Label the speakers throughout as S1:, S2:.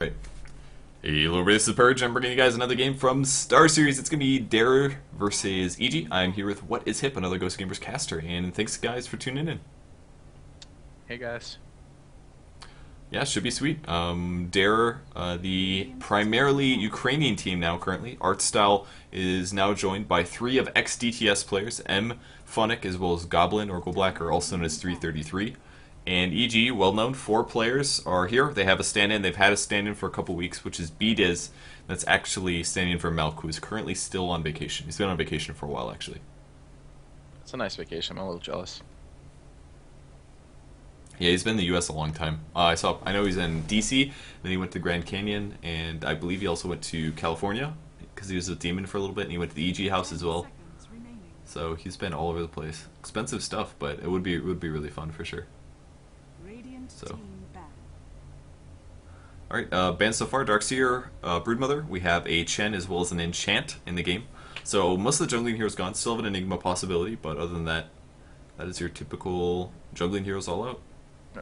S1: Right. Hey, little bit, this is Purge. I'm bringing you guys another game from Star Series. It's going to be Dare versus EG. I'm here with WhatIsHip, another Ghost Gamers caster, and thanks guys for tuning in.
S2: Hey guys.
S1: Yeah, should be sweet. Dare, the primarily Ukrainian team now currently. Art style is now joined by three of ex-DTS players. M, Funnick, as well as Goblin or Goblack, are also known as 333. And EG, well known, four players are here. They have a stand-in. They've had a stand-in for a couple weeks, which is BDiz. That's actually standing in for Malk, who is currently still on vacation. He's been on vacation for a while, actually.
S2: It's a nice vacation. I'm a little jealous.
S1: Yeah, he's been in the U.S. a long time. I know he's in D.C., then he went to Grand Canyon, and I believe he also went to California, because he was with Demon for a little bit, and he went to the EG house as well. So he's been all over the place. Expensive stuff, but it would be really fun for sure. So, alright, banned so far, Darkseer, Broodmother. We have a Chen as well as an Enchant in the game. So most of the jungling heroes gone. Still have an Enigma possibility, but other than that, that is your typical jungling heroes all out.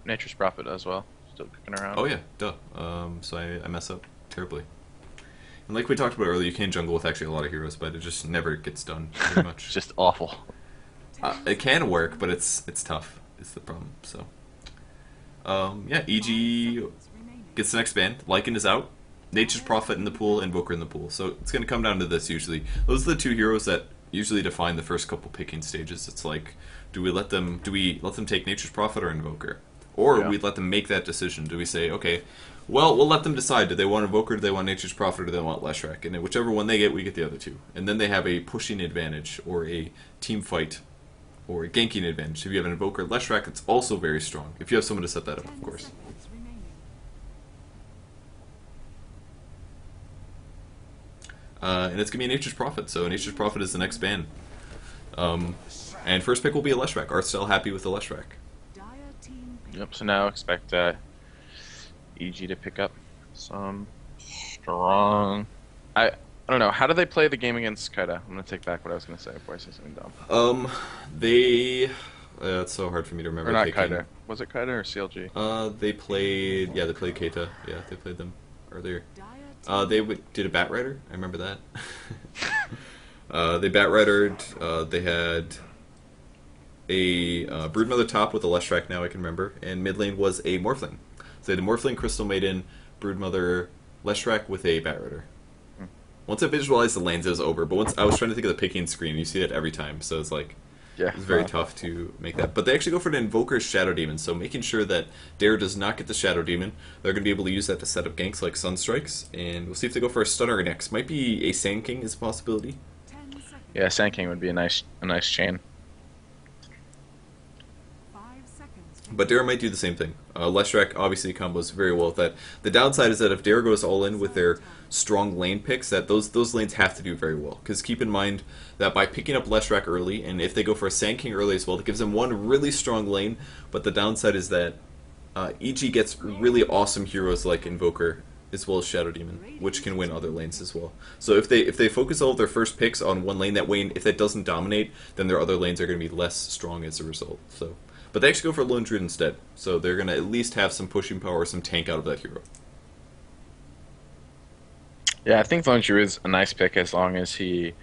S2: Nature's Prophet as well. Still kicking around.
S1: Oh yeah, duh. So I mess up terribly. And like we talked about earlier, you can jungle with actually a lot of heroes, but it just never gets done very much.
S2: It's just awful.
S1: It can work, but it's tough. Is the problem. So. Yeah, EG gets the next ban. Lycan is out. Nature's Prophet in the pool, Invoker in the pool. So it's going to come down to this usually. Those are the two heroes that usually define the first couple picking stages. It's like, do we let them take Nature's Prophet or Invoker? Or we let them make that decision. Do we say, okay, well, we'll let them decide. Do they want Invoker, do they want Nature's Prophet, or do they want Leshrac? And then whichever one they get, we get the other two. And then they have a pushing advantage or a team fight or a ganking advantage. If you have an Invoker Leshrac, it's also very strong. If you have someone to set that up, of course. And it's going to be a Nature's Prophet, so Nature's Prophet is the next ban. And first pick will be a Leshrac. Art's still happy with the Leshrac.
S2: Yep, so now expect EG to pick up some strong... I don't know, how do they play the game against Kaida? I'm going to take back what I was going to say before I say something dumb.
S1: It's so hard for me to remember.
S2: Or not Kaida. Was it Kaida or CLG?
S1: They played Keita. Yeah, they played them earlier. Did a Bat Rider. I remember that. They Bat Ridered. They had a Broodmother top with a Leshrac, now I can remember, and mid lane was a Morphling. So they had a Morphling, Crystal Maiden, Broodmother, Leshrac with a Bat Rider. Once I visualized the lanes, it was over. But once I was trying to think of the picking screen, you see that every time, so it's like, it's very tough to make that. But they actually go for an Invoker's Shadow Demon, so making sure that Dare does not get the Shadow Demon. They're going to be able to use that to set up ganks like Sunstrikes, and we'll see if they go for a Stunner next. Might be a Sand King is a possibility.
S2: Yeah, Sand King would be a nice chain.
S1: But Dare might do the same thing. Leshrac obviously combos very well with that. The downside is that if Dare goes all in with their strong lane picks, that those lanes have to do very well. Because keep in mind that by picking up Leshrac early, and if they go for a Sand King early as well, it gives them one really strong lane. But the downside is that EG gets really awesome heroes like Invoker as well as Shadow Demon, which can win other lanes as well. So if they focus all of their first picks on one lane, that way if that doesn't dominate, then their other lanes are going to be less strong as a result. So. But they actually go for Lone Druid instead, so they're going to at least have some pushing power, some tank out of that hero.
S2: Yeah, I think Lone Druid is a nice pick as long as he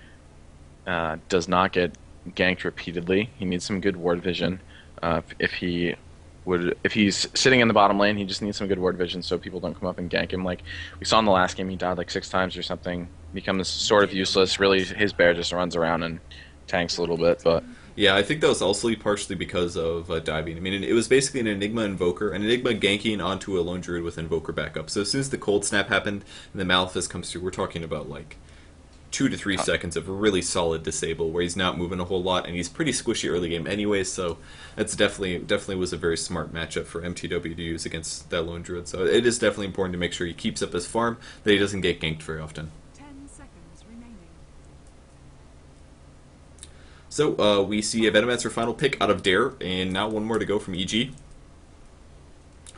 S2: does not get ganked repeatedly. He needs some good ward vision. If he's sitting in the bottom lane, he just needs some good ward vision so people don't come up and gank him. Like we saw in the last game, he died like 6 times or something. Becomes sort of useless. Really, his bear just runs around and tanks a little bit, but.
S1: Yeah, I think that was also partially because of diving. I mean, it was basically an Enigma Invoker, an Enigma ganking onto a Lone Druid with Invoker backup. So as soon as the Cold Snap happened and the Malefice comes through, we're talking about like 2 to 3 seconds of really solid disable where he's not moving a whole lot and he's pretty squishy early game anyway. So that's definitely was a very smart matchup for MTW to use against that Lone Druid. So it is definitely important to make sure he keeps up his farm, that he doesn't get ganked very often. So we see a Venomancer final pick out of Dare, and now one more to go from EG.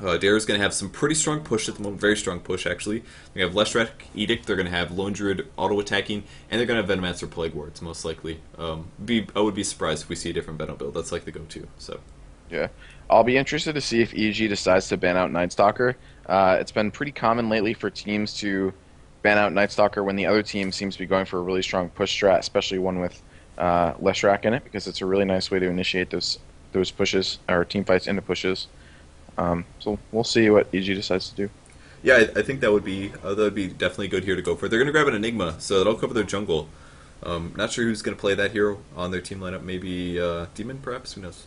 S1: Dare is going to have some pretty strong push at the moment, very strong push actually. We have Leshrac Edict, they're going to have Lone Druid auto-attacking, and they're going to have Venomancer Plague Wards, most likely. I would be surprised if we see a different Venom build, that's like the go-to. So
S2: Yeah. I'll be interested to see if EG decides to ban out Night Stalker. It's been pretty common lately for teams to ban out Night Stalker when the other team seems to be going for a really strong push strat, especially one with less rack in it, because it's a really nice way to initiate those pushes or team fights into pushes. So we'll see what EG decides to do.
S1: Yeah, I think that would be definitely good here to go for. They're going to grab an Enigma, so that'll cover their jungle. Not sure who's going to play that hero on their team lineup. Maybe Demon, perhaps. Who knows?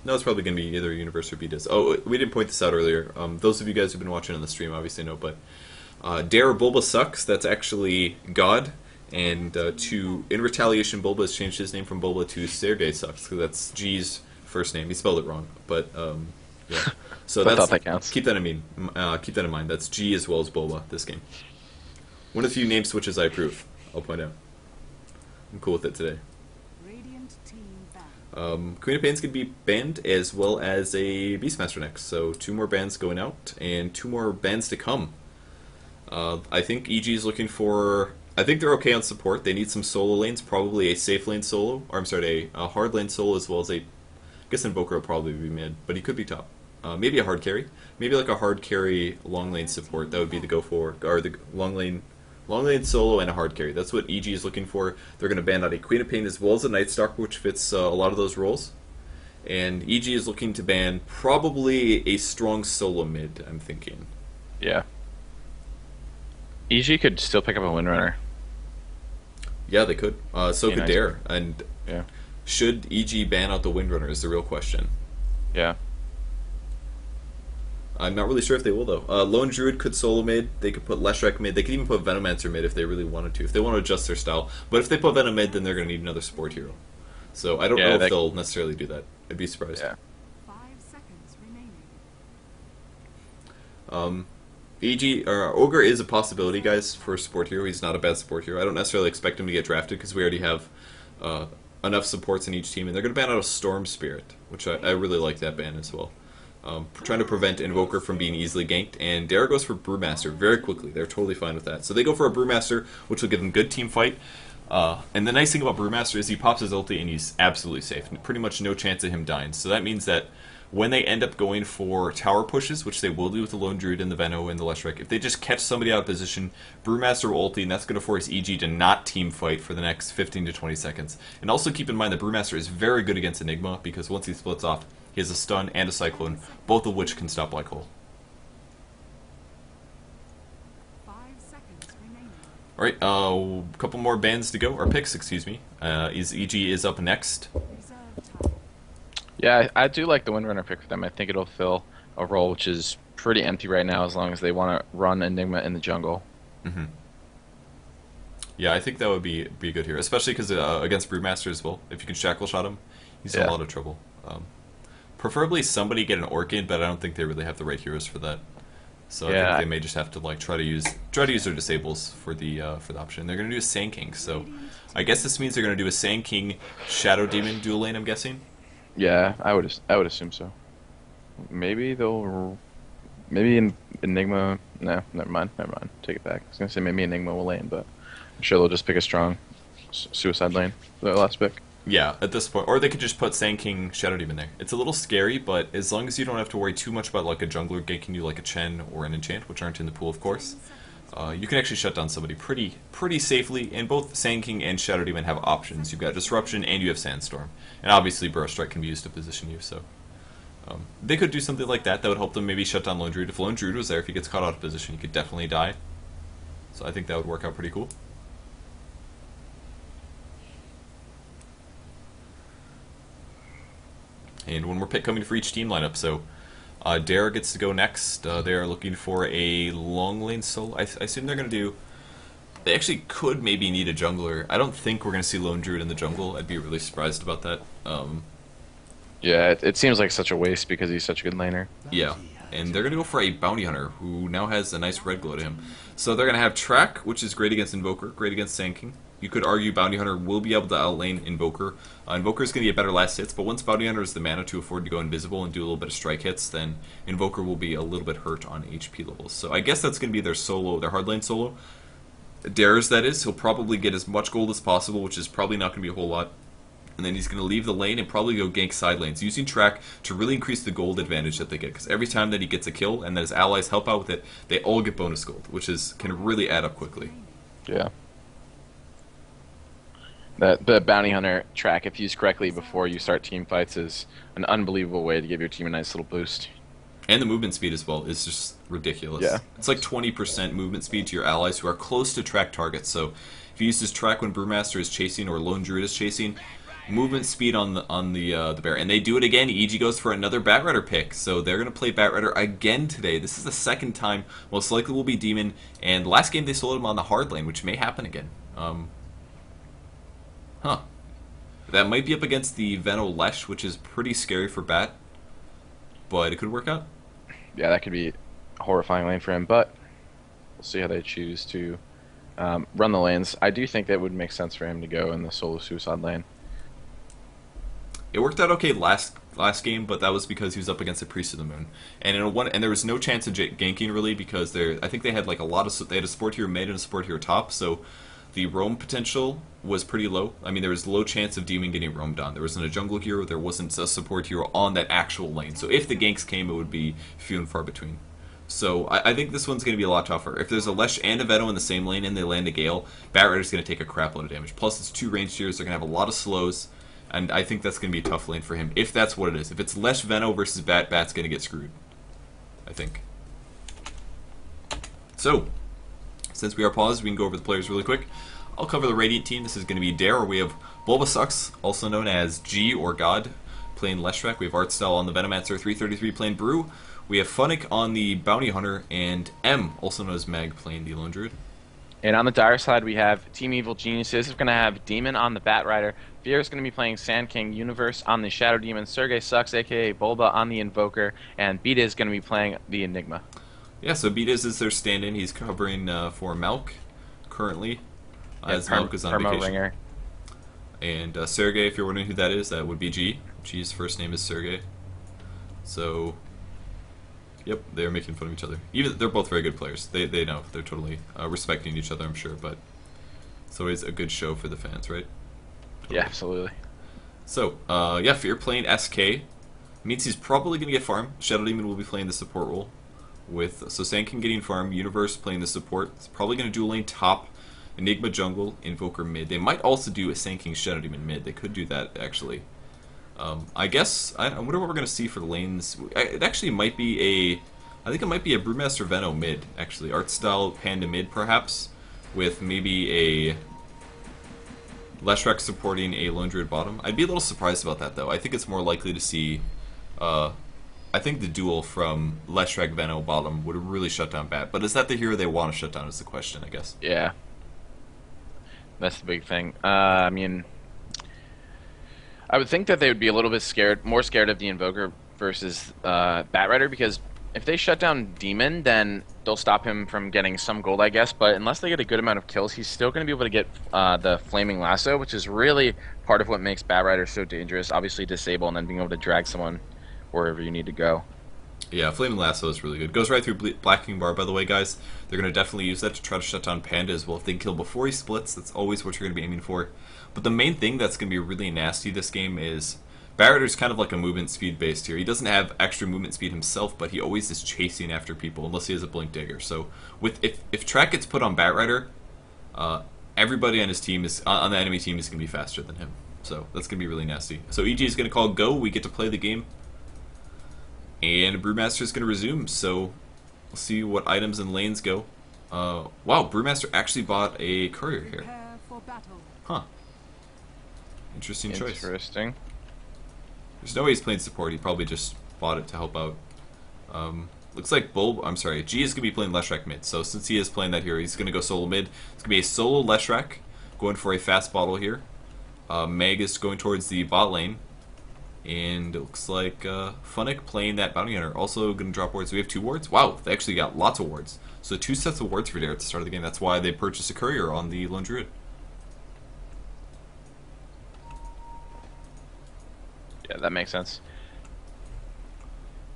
S1: No, it's probably going to be either Universe or Beatus. Oh, we didn't point this out earlier. Those of you guys who've been watching on the stream obviously know, but Dare Bulba sucks. That's actually God. And in retaliation, Bulba has changed his name from Bulba to Sergey sucks, because that's G's first name. He spelled it wrong, but yeah. So
S2: I
S1: that's
S2: thought that counts.
S1: keep that in mind. That's G as well as Bulba this game. One of the few name switches I approve. I'll point out. I'm cool with it today. Queen of Pain's going to be banned, as well as a Beastmaster next. So 2 more bans going out, and 2 more bans to come. I think EG is looking for... I think they're okay on support. They need some solo lanes, probably a safe lane solo, or I'm sorry, a hard lane solo, as well as I guess Invoker will probably be mid, but he could be top. Maybe a hard carry. Maybe like a hard carry long lane support. That would be the go for, or the long lane solo and a hard carry. That's what EG is looking for. They're going to ban out a Queen of Pain as well as a Night Stalker, which fits a lot of those roles. And EG is looking to ban probably a strong solo mid, I'm thinking.
S2: Yeah. EG could still pick up a Windrunner.
S1: Yeah, they could. So could
S2: nice.
S1: Dare. And
S2: Yeah.
S1: should EG ban out the Windrunner is the real question.
S2: Yeah.
S1: I'm not really sure if they will, though. Lone Druid could solo mid. They could put Leshrac mid. They could even put Venomancer mid if they really wanted to. If they want to adjust their style. But if they put Venom mid, then they're going to need another support hero. So I don't know if they'll necessarily do that. I'd be surprised.
S2: Yeah.
S3: 5 seconds remaining.
S1: EG or Ogre is a possibility, guys, for a support hero. He's not a bad support hero. I don't necessarily expect him to get drafted because we already have enough supports in each team, and they're going to ban out a Storm Spirit, which I really like that ban as well. Trying to prevent Invoker from being easily ganked, and Dare goes for Brewmaster very quickly. They're totally fine with that. So they go for a Brewmaster, which will give them good team fight. And the nice thing about Brewmaster is he pops his ulti and he's absolutely safe. Pretty much no chance of him dying. So that means that when they end up going for tower pushes, which they will do with the Lone Druid and the Veno and the Leshrac, if they just catch somebody out of position, Brewmaster will ulti, and that's going to force EG to not team fight for the next 15 to 20 seconds. And also keep in mind that Brewmaster is very good against Enigma, because once he splits off, he has a stun and a cyclone, both of which can stop Black Hole.
S3: 5 seconds remaining.
S1: Alright, a couple more bans to go, or picks, excuse me. EG is up next.
S3: Reserve time.
S2: Yeah, I do like the Windrunner pick for them. I think it'll fill a role which is pretty empty right now as long as they want to run Enigma in the jungle.
S1: Mm-hmm. Yeah, I think that would be good here, especially because against Brewmaster as well. If you can shackle shot him, he's in a lot of trouble. Preferably somebody get an Orchid, but I don't think they really have the right heroes for that. So I think they may just have to like try to use their disables for the option. They're gonna do a Sand King, so I guess this means they're gonna do a Sand King Shadow Demon dual lane. I'm guessing.
S2: Yeah, I would assume so. Maybe Enigma. No, never mind. Take it back. I was gonna say maybe Enigma will lane, but I'm sure they'll just pick a strong suicide lane for their last pick.
S1: Yeah, at this point, or they could just put Sand King Shadow Demon there. It's a little scary, but as long as you don't have to worry too much about like a jungler ganking you like a Chen or an Enchant, which aren't in the pool, of course, you can actually shut down somebody pretty safely. And both Sand King and Shadow Demon have options. You've got Disruption and you have Sandstorm, and obviously Burrow Strike can be used to position you. So they could do something like that. That would help them maybe shut down Lone Druid. If Lone Druid was there, if he gets caught out of position, he could definitely die. So I think that would work out pretty cool. And one more pick coming for each team lineup. So Dare gets to go next. They are looking for a long lane solo. I assume they're going to do... They actually could maybe need a jungler. I don't think we're going to see Lone Druid in the jungle. I'd be really surprised about that.
S2: Yeah, it seems like such a waste because he's such a good laner.
S1: Yeah, and they're going to go for a Bounty Hunter, who now has a nice red glow to him. So they're going to have Track, which is great against Invoker, great against Sand King. You could argue Bounty Hunter will be able to outlane Invoker. Invoker is going to get better last hits, but once Bounty Hunter has the mana to afford to go invisible and do a little bit of strike hits, then Invoker will be a little bit hurt on HP levels. So I guess that's going to be their solo, their hard lane solo. Dare's, that is. He'll probably get as much gold as possible, which is probably not going to be a whole lot. and then he's going to leave the lane and probably go gank side lanes, using track to really increase the gold advantage that they get. Because every time that he gets a kill and that his allies help out with it, they all get bonus gold, which can really add up quickly.
S2: Yeah. The bounty hunter track, if used correctly before you start team fights, is an unbelievable way to give your team a nice little boost.
S1: And the movement speed as well is just ridiculous.
S2: Yeah.
S1: It's like 20% movement speed to your allies who are close to track targets. So if you use this track when Brewmaster is chasing or Lone Druid is chasing, movement speed on the bear. And they do it again. EG goes for another Batrider pick. So they're going to play Batrider again today. This is the second time. Most likely will be Demon. And last game they sold him on the hard lane, which may happen again. That might be up against the Veno Lesh, which is pretty scary for Bat. But it could work out.
S2: Yeah, that could be a horrifying lane for him, but we'll see how they choose to run the lanes. I do think that would make sense for him to go in the solo suicide lane.
S1: It worked out okay last game, but that was because he was up against the Priest of the Moon, and there was no chance of ganking really because I think they had like they had a support hero mid and a support hero top, so the roam potential was pretty low. I mean, there was low chance of Demon getting roamed on. There wasn't a jungle hero, there wasn't a support hero on that actual lane. So if the ganks came, it would be few and far between. So I think this one's going to be a lot tougher. If there's a Lesh and a Veto in the same lane and they land a Gale, Batrider's going to take a crap load of damage. Plus, it's 2 ranged heroes, they're going to have a lot of slows, and I think that's going to be a tough lane for him, if that's what it is. If it's Lesh Venom versus Bat's going to get screwed, I think. So, since we are paused, we can go over the players really quick. I'll cover the Radiant team. This is going to be Dare. We have Bulbasax, also known as G or God, playing Leshrac. We have Artstyle on the Venomancer, 333 playing Brew. We have Funnick on the Bounty Hunter, and M, also known as Meg, playing the Lone Druid.
S2: And on the Dire side, we have Team Evil Geniuses. We're going to have Demon on the Batrider. Fear is going to be playing Sand King Universe on the Shadow Demon. Sergey Sucks, aka Bulba, on the Invoker. And Beat is going to be playing the Enigma.
S1: Yeah, so Beat is their stand-in. He's covering for Malk currently, as Malk is on vacation.
S2: Ringer.
S1: And Sergey, if you're wondering who that is, that would be G. G's first name is Sergey. So, yep, they're making fun of each other. Even they're both very good players. They know they're totally respecting each other, I'm sure. But it's always a good show for the fans, right?
S2: Yeah, absolutely.
S1: So, yeah, Fear playing SK means he's probably going to get farm. Shadow Demon will be playing the support role. So Sand King getting farm, Universe playing the support. It's probably going to dual lane top, Enigma jungle, Invoker mid. They might also do a Sand King Shadow Demon mid. They could do that, actually. I guess, I wonder what we're going to see for the lanes. It actually might be I think it might be a Brewmaster Veno mid, actually. Art style Panda mid, perhaps, with maybe a Leshrac supporting a Lone Druid bottom. I'd be a little surprised about that, though. I think it's more likely to see, I think the duel from Leshrac Veno bottom would really shut down Bat. But is that the hero they want to shut down is the question, I guess.
S2: Yeah. That's the big thing. I mean, I would think that they would be a little bit more scared of the Invoker versus Batrider, because if they shut down Demon, then they'll stop him from getting some gold, I guess. But unless they get a good amount of kills, he's still going to be able to get the Flaming Lasso, which is really part of what makes Batrider so dangerous. Obviously, disable and then being able to drag someone wherever you need to go.
S1: Yeah, Flaming Lasso is really good. Goes right through Black King Bar, by the way, guys. They're going to definitely use that to try to shut down Panda as well. If they can kill before he splits, that's always what you're going to be aiming for. But the main thing that's going to be really nasty this game is Batrider's kind of like a movement speed based here. He doesn't have extra movement speed himself, but he always is chasing after people unless he has a Blink Dagger. So if track gets put on Batrider, everybody on his team on the enemy team is going to be faster than him. So that's going to be really nasty. So EG is going to call go. We get to play the game. And Brewmaster is going to resume, so we'll see what items and lanes go. Wow, Brewmaster actually bought a courier here.
S3: Prepare for battle.
S1: Huh. Interesting choice.
S2: Interesting.
S1: There's no way he's playing support. He probably just bought it to help out. Looks like G is going to be playing Leshrac mid. So since he is playing that hero, he's going to go solo mid. It's going to be a solo Leshrac going for a fast bottle here. Meg is going towards the bot lane. And it looks like Funnick playing that Bounty Hunter. Also going to drop wards. We have 2 wards. Wow, they actually got lots of wards. So 2 sets of wards for Dare at the start of the game. That's why they purchased a courier on the Lone Druid.
S2: Yeah, that makes sense.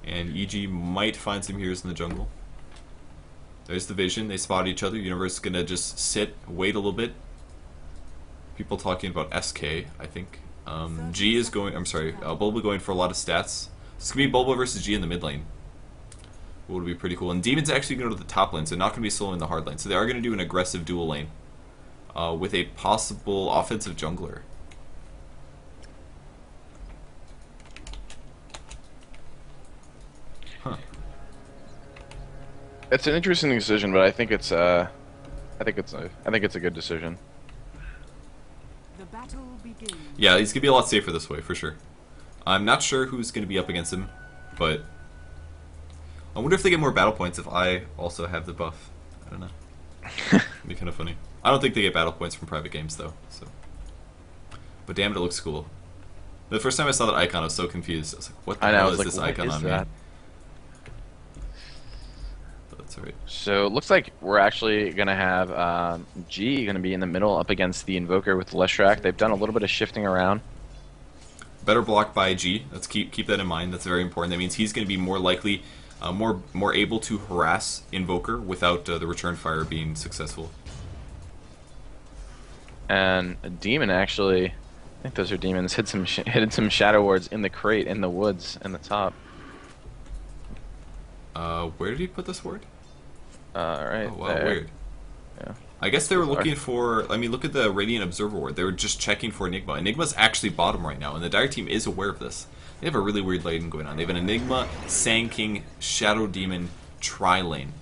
S1: And EG might find some heroes in the jungle. There's the vision. They spot each other. Universe is going to just sit, wait a little bit. People talking about SK, I think. G is going. I'm sorry, Bulba going for a lot of stats. This could be Bulba versus G in the mid lane. Would be pretty cool. And Demon's actually going to the top lane, so not going to be soloing the hard lane. So they are going to do an aggressive dual lane with a possible offensive jungler. Huh.
S2: It's an interesting decision, but I think it's a good decision.
S3: The battle begins.
S1: Yeah, he's going to be a lot safer this way, for sure. I'm not sure who's going to be up against him, but I wonder if they get more battle points if I also have the buff. I don't know. It'd be kind of funny. I don't think they get battle points from private games, though. So, but damn it, it looks cool. The first time I saw that icon, I was so confused. I was like, what the hell is this icon on me? But that's alright.
S2: So it looks like we're actually going to have G going to be in the middle up against the Invoker with Leshrac. They've done a little bit of shifting around.
S1: Better block by G. Let's keep that in mind. That's very important. That means he's going to be more likely, more able to harass Invoker without the return fire being successful.
S2: And a Demon actually, I think those are Demons, hit some Shadow Wards in the crate in the woods in the top.
S1: Where did he put this ward?
S2: Right
S1: Oh wow,
S2: there.
S1: weird.
S2: Yeah.
S1: I guess they were looking for. I mean, look at the Radiant Observer ward. They were just checking for Enigma. Enigma's actually bottom right now, and the Dire team is aware of this. They have a really weird lane going on. They have an Enigma, Sand King, Shadow Demon, tri-lane.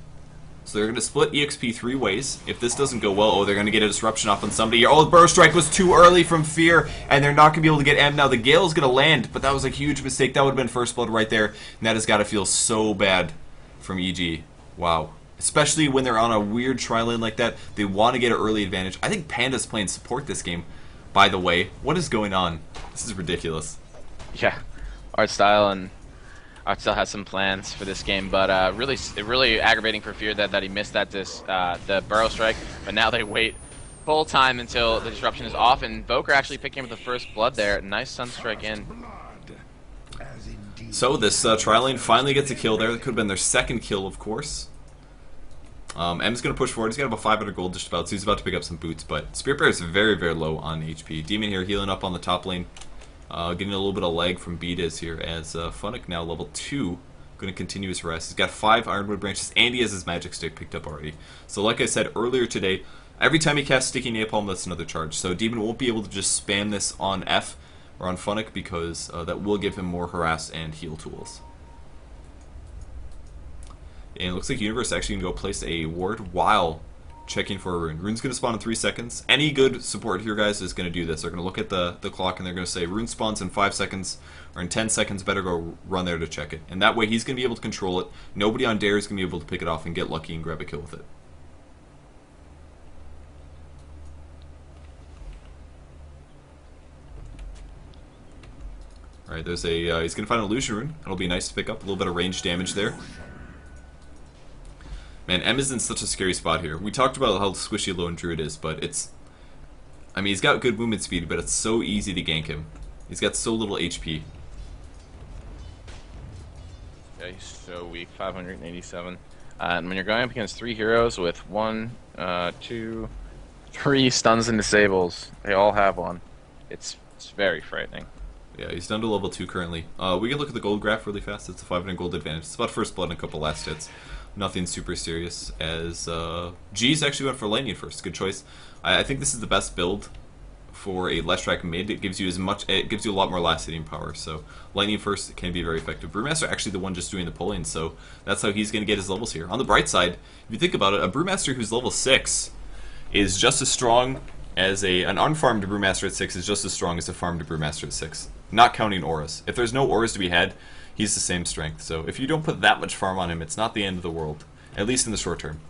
S1: So they're going to split EXP 3 ways. If this doesn't go well, they're going to get a disruption off on somebody here. Oh, the Burrow Strike was too early from Fear, and they're not going to be able to get M. Now, the Gale is going to land, but that was a huge mistake. That would have been first blood right there, and that has got to feel so bad from EG. Wow. Especially when they're on a weird tri-lane like that. They want to get an early advantage. I think Panda's playing support this game, by the way. What is going on? This is ridiculous.
S2: Yeah, Artstyle has some plans for this game, but really aggravating for Fear that he missed the Burrow Strike. But now they wait full time until the disruption is off, and Invoker actually picking up the first blood there. Nice Sunstrike in.
S1: So this tri-lane finally gets a kill there. That could have been their second kill, of course. M's going to push forward. He's got about 500 gold just about, so he's about to pick up some boots. But Spirit Bear is very, very low on HP. Demon here healing up on the top lane. Getting a little bit of lag from Beataz here as Funnick now level 2. Going to continue his harass. He's got 5 Ironwood branches and he has his magic stick picked up already. So like I said earlier today, every time he casts Sticky Napalm, that's another charge. So Demon won't be able to just spam this on F or on Funnick because that will give him more harass and heal tools. And it looks like Universe actually going to go place a ward while checking for a rune. Rune's going to spawn in 3 seconds. Any good support here, guys, is going to do this. They're going to look at the clock and they're going to say rune spawns in 5 seconds or in 10 seconds. Better go run there to check it. And that way he's going to be able to control it. Nobody on Dare is going to be able to pick it off and get lucky and grab a kill with it. Alright, there's a, he's going to find an illusion rune. It'll be nice to pick up. A little bit of range damage there. Man, M is in such a scary spot here. We talked about how squishy Lone Druid is, but it's... I mean, he's got good movement speed, but it's so easy to gank him. He's got so little HP.
S2: Yeah, he's so weak, 587. And when you're going up against 3 heroes with 1, 2, 3 stuns and disables, they all have one. It's very frightening.
S1: Yeah, he's down to level 2 currently. We can look at the gold graph really fast. It's a 500 gold advantage. It's about first blood and a couple last hits. Nothing super serious, as G's actually went for Lightning first. Good choice. I think this is the best build for a Leshrac mid. It gives you a lot more last hitting power. So Lightning first can be very effective. Brewmaster actually the one just doing the pulling, so that's how he's going to get his levels here. On the bright side, if you think about it, a Brewmaster who's level 6 is just as strong as an unfarmed Brewmaster at 6 is just as strong as a farmed Brewmaster at 6. Not counting auras. If there's no auras to be had, he's the same strength. So if you don't put that much farm on him, it's not the end of the world. At least in the short term.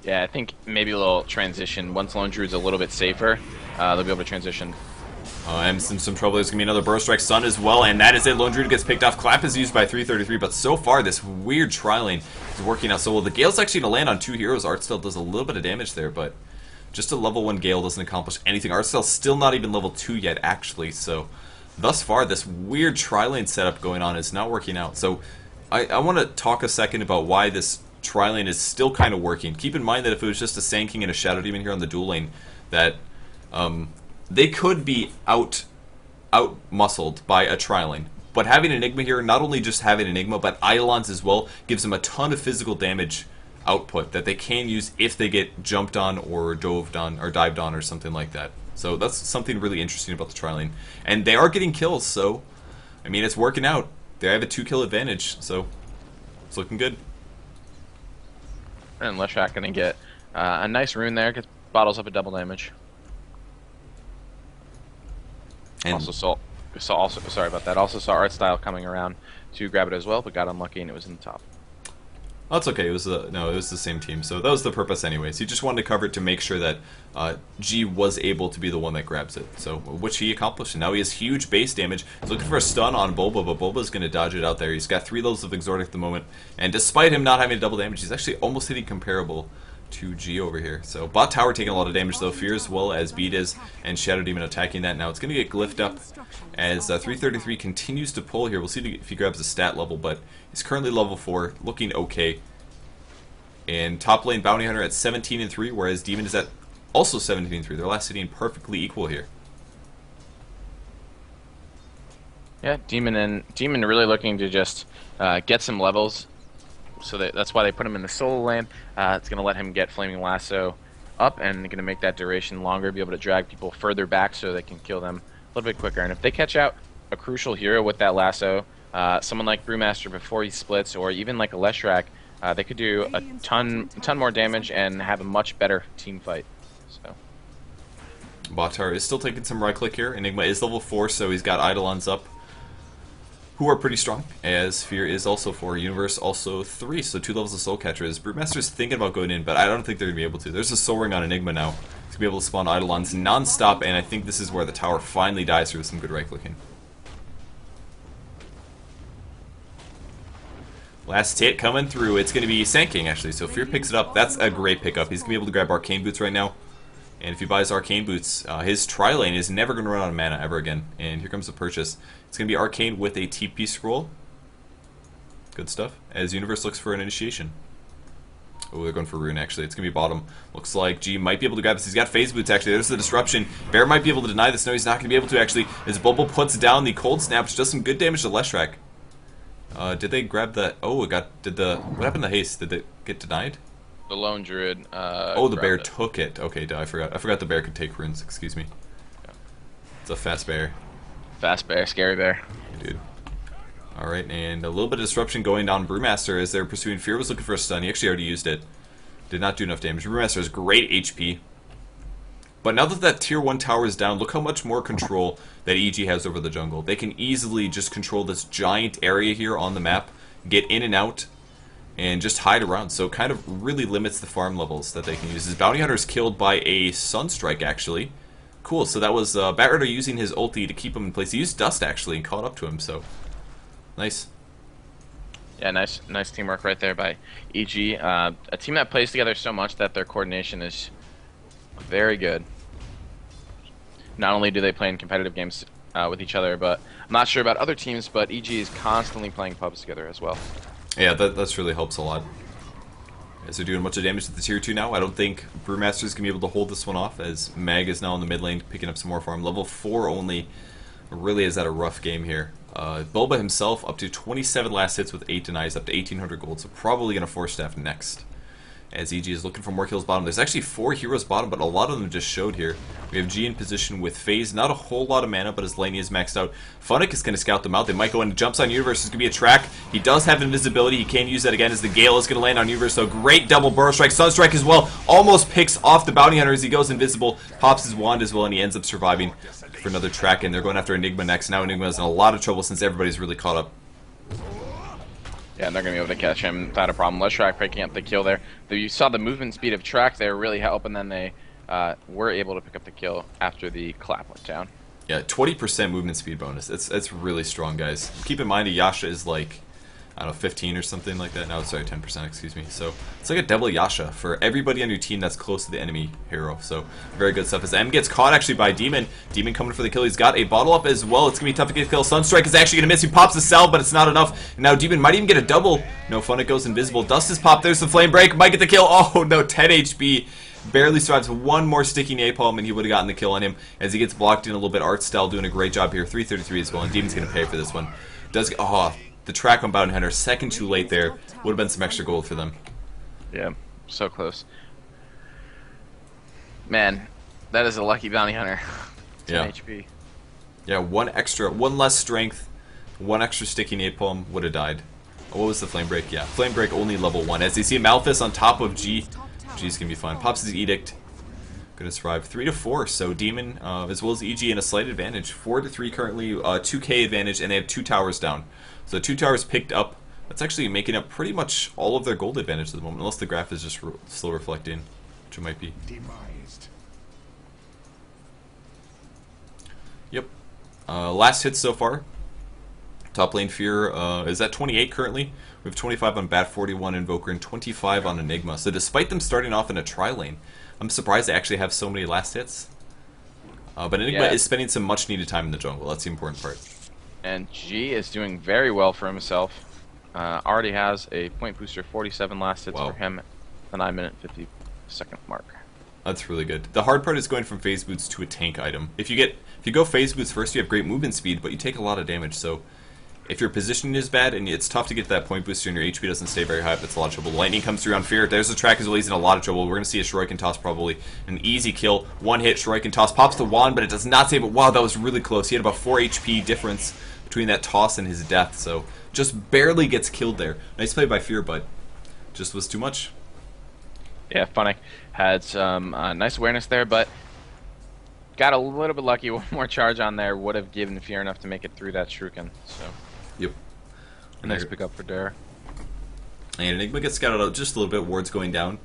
S2: Yeah, I think maybe a little transition. Once Lone Druid's a little bit safer, they'll be able to transition.
S1: M's in some trouble. There's going to be another Burrow Strike Sun as well, and that is it. Lone Druid gets picked off. Clap is used by 333, but so far this weird tri-lane is working out so well. The Gale's actually going to land on 2 heroes. Artstyle does a little bit of damage there, but just a level 1 Gale doesn't accomplish anything. Artstyle's still not even level 2 yet, actually, so thus far this weird tri-lane setup going on is not working out. So I want to talk a second about why this tri-lane is still kind of working. Keep in mind that if it was just a Sand King and a Shadow Demon here on the dual lane, that they could be out-muscled by a Tri-Lane. But having Enigma here, not only just having Enigma, but Eidolons as well, gives them a ton of physical damage output that they can use if they get jumped on or dived on or something like that. So that's something really interesting about the Tri-Lane. And they are getting kills, so, I mean, it's working out. They have a 2-kill advantage, so it's looking good.
S2: And Leshak gonna get a nice rune there, gets bottles up a double damage.
S1: And
S2: Also sorry about that. Also saw Art Style coming around to grab it as well, but got unlucky and it was in the top.
S1: oh, it's okay. It was no, it was the same team, so that was the purpose anyways. He just wanted to cover it to make sure that G was able to be the one that grabs it, so which he accomplished. And now he has huge base damage. He's looking for a stun on Bulba, but Bulba's going to dodge it out there. He's got 3 levels of Exordic at the moment, and despite him not having double damage, he's actually almost hitting comparable to G over here. So bot tower taking a lot of damage though, Fear as well as Beat is, and Shadow Demon attacking that. Now it's going to get glyphed up as 333 continues to pull here. We'll see if he grabs a stat level, but he's currently level 4, looking okay. And top lane Bounty Hunter at 17 and 3, whereas Demon is at also 17 and 3. They're last sitting perfectly equal here.
S2: Yeah, Demon really looking to just get some levels. So that's why they put him in the solo lane. It's going to let him get Flaming Lasso up and going to make that duration longer, be able to drag people further back so they can kill them a little bit quicker. And if they catch out a crucial hero with that lasso, someone like Brewmaster before he splits, or even like a Leshrak, they could do a ton more damage and have a much better team fight. So
S1: Botar is still taking some right click here. Enigma is level 4, so he's got Eidolons up, who are pretty strong, as Fear is also 4, Universe also 3, so 2 levels of Soul Catchers. Brewmaster's thinking about going in, but I don't think they're going to be able to. There's a Soul Ring on Enigma now. He's going to be able to spawn Eidolons non-stop, and I think this is where the tower finally dies through some good right-clicking. Last hit coming through. It's going to be Sand King, actually, so Fear picks it up. That's a great pickup. He's going to be able to grab Arcane Boots right now. And if he buys Arcane Boots, his Tri-Lane is never going to run out of mana ever again. And here comes the purchase. It's going to be Arcane with a TP scroll. Good stuff. As Universe looks for an initiation. Oh, they're going for Rune, actually. It's going to be bottom. Looks like G might be able to grab this. He's got Phase Boots, actually. There's the disruption. Bear might be able to deny this. No, he's not going to be able to, actually. As Bubble puts down the Cold Snap, which does some good damage to Leshrak. Did they grab that? Oh, what happened to Haste? Did it get denied?
S2: the Lone Druid.
S1: Oh, the bear took it. Okay, I forgot. I forgot the bear could take runes. Excuse me.
S2: Yeah.
S1: It's a fast bear.
S2: Fast bear, scary bear.
S1: Dude. Alright, and a little bit of disruption going down Brewmaster as they're pursuing. Fear was looking for a stun. He actually already used it. Did not do enough damage. Brewmaster has great HP. But now that that tier 1 tower is down, look how much more control that EG has over the jungle. They can easily just control this giant area here on the map, get in and out, and just hide around. So it kind of really limits the farm levels that they can use. His Bounty Hunter is killed by a Sunstrike, actually. Cool, so that was Batrider using his ulti to keep him in place. He used Dust, actually, and caught up to him, so nice.
S2: Yeah, nice teamwork right there by EG. A team that plays together so much that their coordination is very good. Not only do they play in competitive games with each other, but I'm not sure about other teams, but EG is constantly playing pubs together as well.
S1: Yeah, that really helps a lot. As they're doing a bunch of damage to the tier 2 now. I don't think Brewmaster is going to be able to hold this one off, as Mag is now in the mid lane picking up some more farm. Level 4 only. Really is that a rough game here. Bulba himself up to 27 last hits with 8 denies, up to 1800 gold, so probably going to force staff next. As EG is looking for more kills bottom. There's actually 4 heroes bottom, but a lot of them just showed here. We have G in position with Phase. Not a whole lot of mana, but his lane is maxed out. Funnick is going to scout them out. They might go into Jumps on Universe. There's going to be a track. He does have invisibility. He can use that again as the Gale is going to land on Universe. So great double Burrow Strike. Sunstrike as well. Almost picks off the Bounty Hunter as he goes invisible. Pops his wand as well, and he ends up surviving for another track. And they're going after Enigma next. Now Enigma is in a lot of trouble since everybody's really caught up.
S2: Yeah, and they're going to be able to catch him without a problem. Leshrak picking up the kill there. You saw the movement speed of Track there really help, and then they were able to pick up the kill after the clap went down.
S1: Yeah, 20% movement speed bonus. It's really strong, guys. Keep in mind, a Yasha is like, I don't know, 15 or something like that. No, sorry, 10%, excuse me. So it's like a double Yasha for everybody on your team that's close to the enemy hero. So very good stuff. As M gets caught actually by Demon. Demon coming for the kill. He's got a bottle up as well. It's going to be tough to get a kill. Sunstrike is actually going to miss. He pops the cell, but it's not enough. And now Demon might even get a double. No fun, it goes invisible. Dust is popped. There's the flame break. Might get the kill. Oh no, 10 HP barely survives one more sticky napalm, and he would have gotten the kill on him. As he gets blocked in a little bit, Artstyle doing a great job here. 333 as well, and Demon's going to pay for this one. The track on Bounty Hunter, second too late there. Would have been some extra gold for them.
S2: Yeah, so close. Man, that is a lucky Bounty Hunter. 10 HP.
S1: Yeah, one less strength, one extra sticky napalm, would have died. Oh, what was the flame break? Yeah, flame break only level 1. As you see Malphus on top of G, G's gonna be fine. Pops his Edict, gonna survive 3 to 4. So Demon, as well as EG, in a slight advantage. 4 to 3 currently, 2K advantage, and they have 2 towers down. So 2 towers picked up. That's actually making up pretty much all of their gold advantage at the moment, unless the graph is just slow reflecting, which it might be.
S4: Demised.
S1: Yep. Last hits so far. Top lane Fear is at 28 currently. We have 25 on Bat, 41 Invoker, and 25 on Enigma. So despite them starting off in a tri lane, I'm surprised they actually have so many last hits. But Enigma is spending some much needed time in the jungle. That's the important part.
S2: And G is doing very well for himself. Already has a point booster, 47 last hits for him, the 9-minute 50-second mark.
S1: That's really good. The hard part is going from phase boots to a tank item. If you go phase boots first, you have great movement speed, but you take a lot of damage. So if your positioning is bad and it's tough to get that point booster and your HP doesn't stay very high, but it's a lot of trouble. Lightning comes through on Fear. There's the track as well. He's in a lot of trouble. We're going to see a Shuriken toss probably. An easy kill. One hit, Shuriken toss. Pops the wand, but it does not save it. Wow, that was really close. He had about 4 HP difference between that toss and his death. So just barely gets killed there. Nice play by Fear, but just was too much.
S2: Yeah, funny. Had some nice awareness there, but got a little bit lucky. One more charge on there would have given Fear enough to make it through that Shuriken. So,
S1: yep.
S2: A nice pick up for Dare.
S1: And Enigma gets scouted out just a little bit. Ward's going down.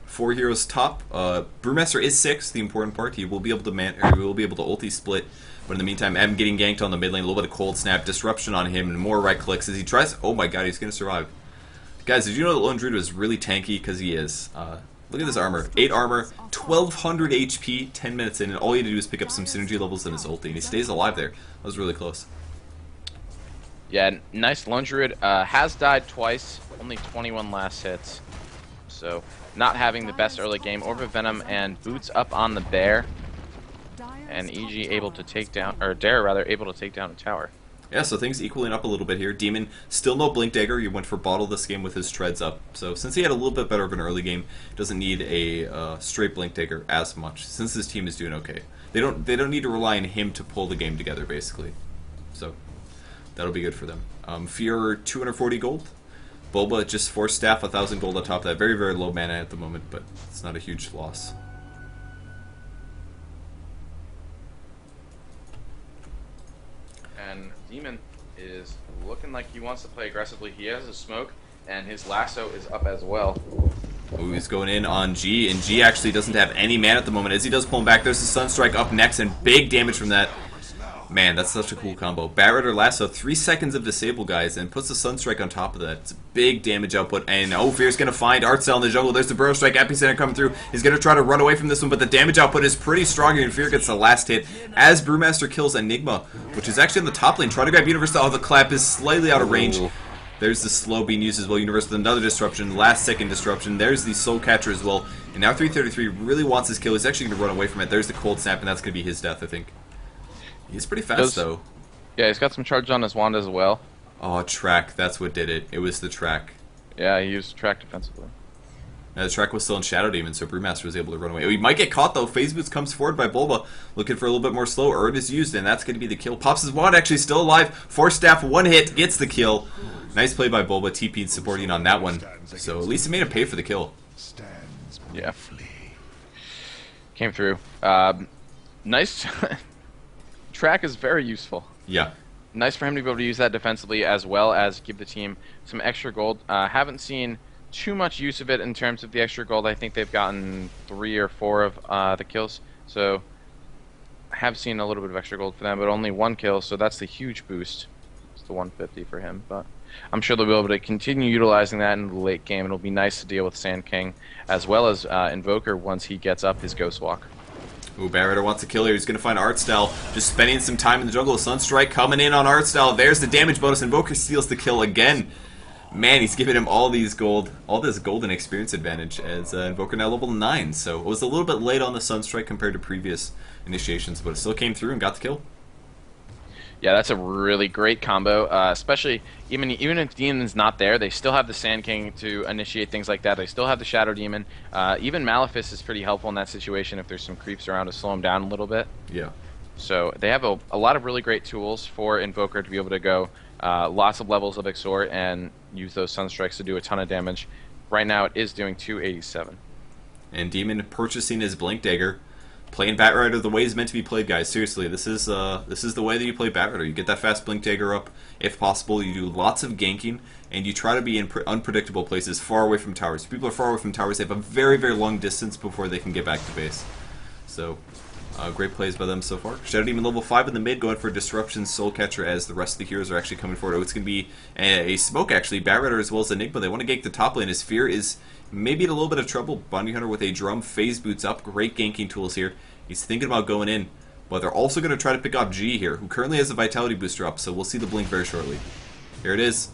S1: 4 heroes top. Brewmaster is 6. The important part. He will be able to ulti split. But in the meantime, M getting ganked on the mid lane. A little bit of cold snap, disruption on him, and more right clicks as he tries. Oh my god, he's gonna survive. Guys, did you know that Lone Druid was really tanky? Because he is. Look at this armor. 8 armor, 1200 HP, 10 minutes in, and all you had to do is pick up some synergy levels in his ulti, and he stays alive there. That was really close.
S2: Yeah, nice Lone Druid. Has died twice, only 21 last hits. So, not having the best early game. Orb of Venom and Boots up on the Bear. And EG able to take down, or Dare rather, able to take down a tower.
S1: Yeah, so things equaling up a little bit here. Demon, still no Blink Dagger. He went for Bottle this game with his treads up. So since he had a little bit better of an early game, doesn't need a straight Blink Dagger as much, since his team is doing okay. They don't need to rely on him to pull the game together, basically. So that'll be good for them. Fear, 240 gold. Bulba, just 4 staff, 1,000 gold on top of that. Very, very low mana at the moment, but it's not a huge loss.
S2: And Demon is looking like he wants to play aggressively. He has a smoke, and his lasso is up as well.
S1: Ooh, he's going in on G, and G actually doesn't have any mana at the moment. As he does pull him back, there's the Sunstrike up next, and big damage from that. Man, that's such a cool combo. Barret Lasso, 3 seconds of disable, guys, and puts the Sunstrike on top of that. It's a big damage output, and Fear's going to find Artstyle in the jungle. There's the Burrow Strike, Epicenter coming through. He's going to try to run away from this one, but the damage output is pretty strong, and Fear gets the last hit as Brewmaster kills Enigma, which is actually in the top lane. Trying to grab Universe. Oh, the clap is slightly out of range. There's the slow being used as well. Universe with another disruption, last second disruption. There's the Soul Catcher as well. And now 333 really wants his kill. He's actually going to run away from it. There's the cold snap, and that's going to be his death, I think. He's pretty fast, though.
S2: Yeah, he's got some charge on his wand as well.
S1: Oh, track. That's what did it. It was the track.
S2: Yeah, he used track defensively.
S1: Now, the track was still in Shadow Demon, so Brewmaster was able to run away. He might get caught, though. Phase Boots comes forward by Bulba, looking for a little bit more slow. Urd is used, and that's going to be the kill. Pops his wand, actually still alive. 4 staff, 1 hit, gets the kill. Nice play by Bulba. TP supporting on that one. So at least it made him pay for the kill.
S2: Yeah. Came through. Nice. Track is very useful.
S1: Yeah.
S2: Nice for him to be able to use that defensively as well as give the team some extra gold. Haven't seen too much use of it in terms of the extra gold. I think they've gotten 3 or 4 of the kills. So I have seen a little bit of extra gold for them, but only 1 kill, so that's the huge boost. It's the 150 for him, but I'm sure they'll be able to continue utilizing that in the late game. It'll be nice to deal with Sand King as well as Invoker once he gets up his Ghost Walk.
S1: Ooh, Barretter wants to kill here. He's going to find Artstyle. Just spending some time in the jungle. Sunstrike coming in on Artstyle. There's the damage bonus. Invoker steals the kill again. Man, he's giving him all this golden experience advantage as Invoker now level 9. So it was a little bit late on the Sunstrike compared to previous initiations, but it still came through and got the kill.
S2: Yeah, that's a really great combo. Especially even if Demon's not there, they still have the Sand King to initiate things like that. They still have the Shadow Demon. Even Malefice is pretty helpful in that situation if there's some creeps around to slow him down a little bit.
S1: Yeah.
S2: So they have a lot of really great tools for Invoker to be able to go lots of levels of Exhort and use those Sunstrikes to do a ton of damage. Right now it is doing 287.
S1: And Demon purchasing his Blink Dagger. Playing Batrider the way it's meant to be played, guys. Seriously, this is the way that you play Batrider. You get that fast Blink Dagger up, if possible. You do lots of ganking, and you try to be in unpredictable places, far away from towers. If people are far away from towers, they have a very, very long distance before they can get back to base. So, great plays by them so far. Shadow Demon level 5 in the mid, going for Disruption, Soul Catcher, as the rest of the heroes are actually coming forward. Oh, it's going to be a smoke, actually. Batrider as well as Enigma. They want to gank the top lane. His Fear is maybe in a little bit of trouble. Bounty Hunter with a drum, phase boots up. Great ganking tools here. He's thinking about going in, but they're also going to try to pick off G here, who currently has a Vitality booster up, so we'll see the blink very shortly. Here it is.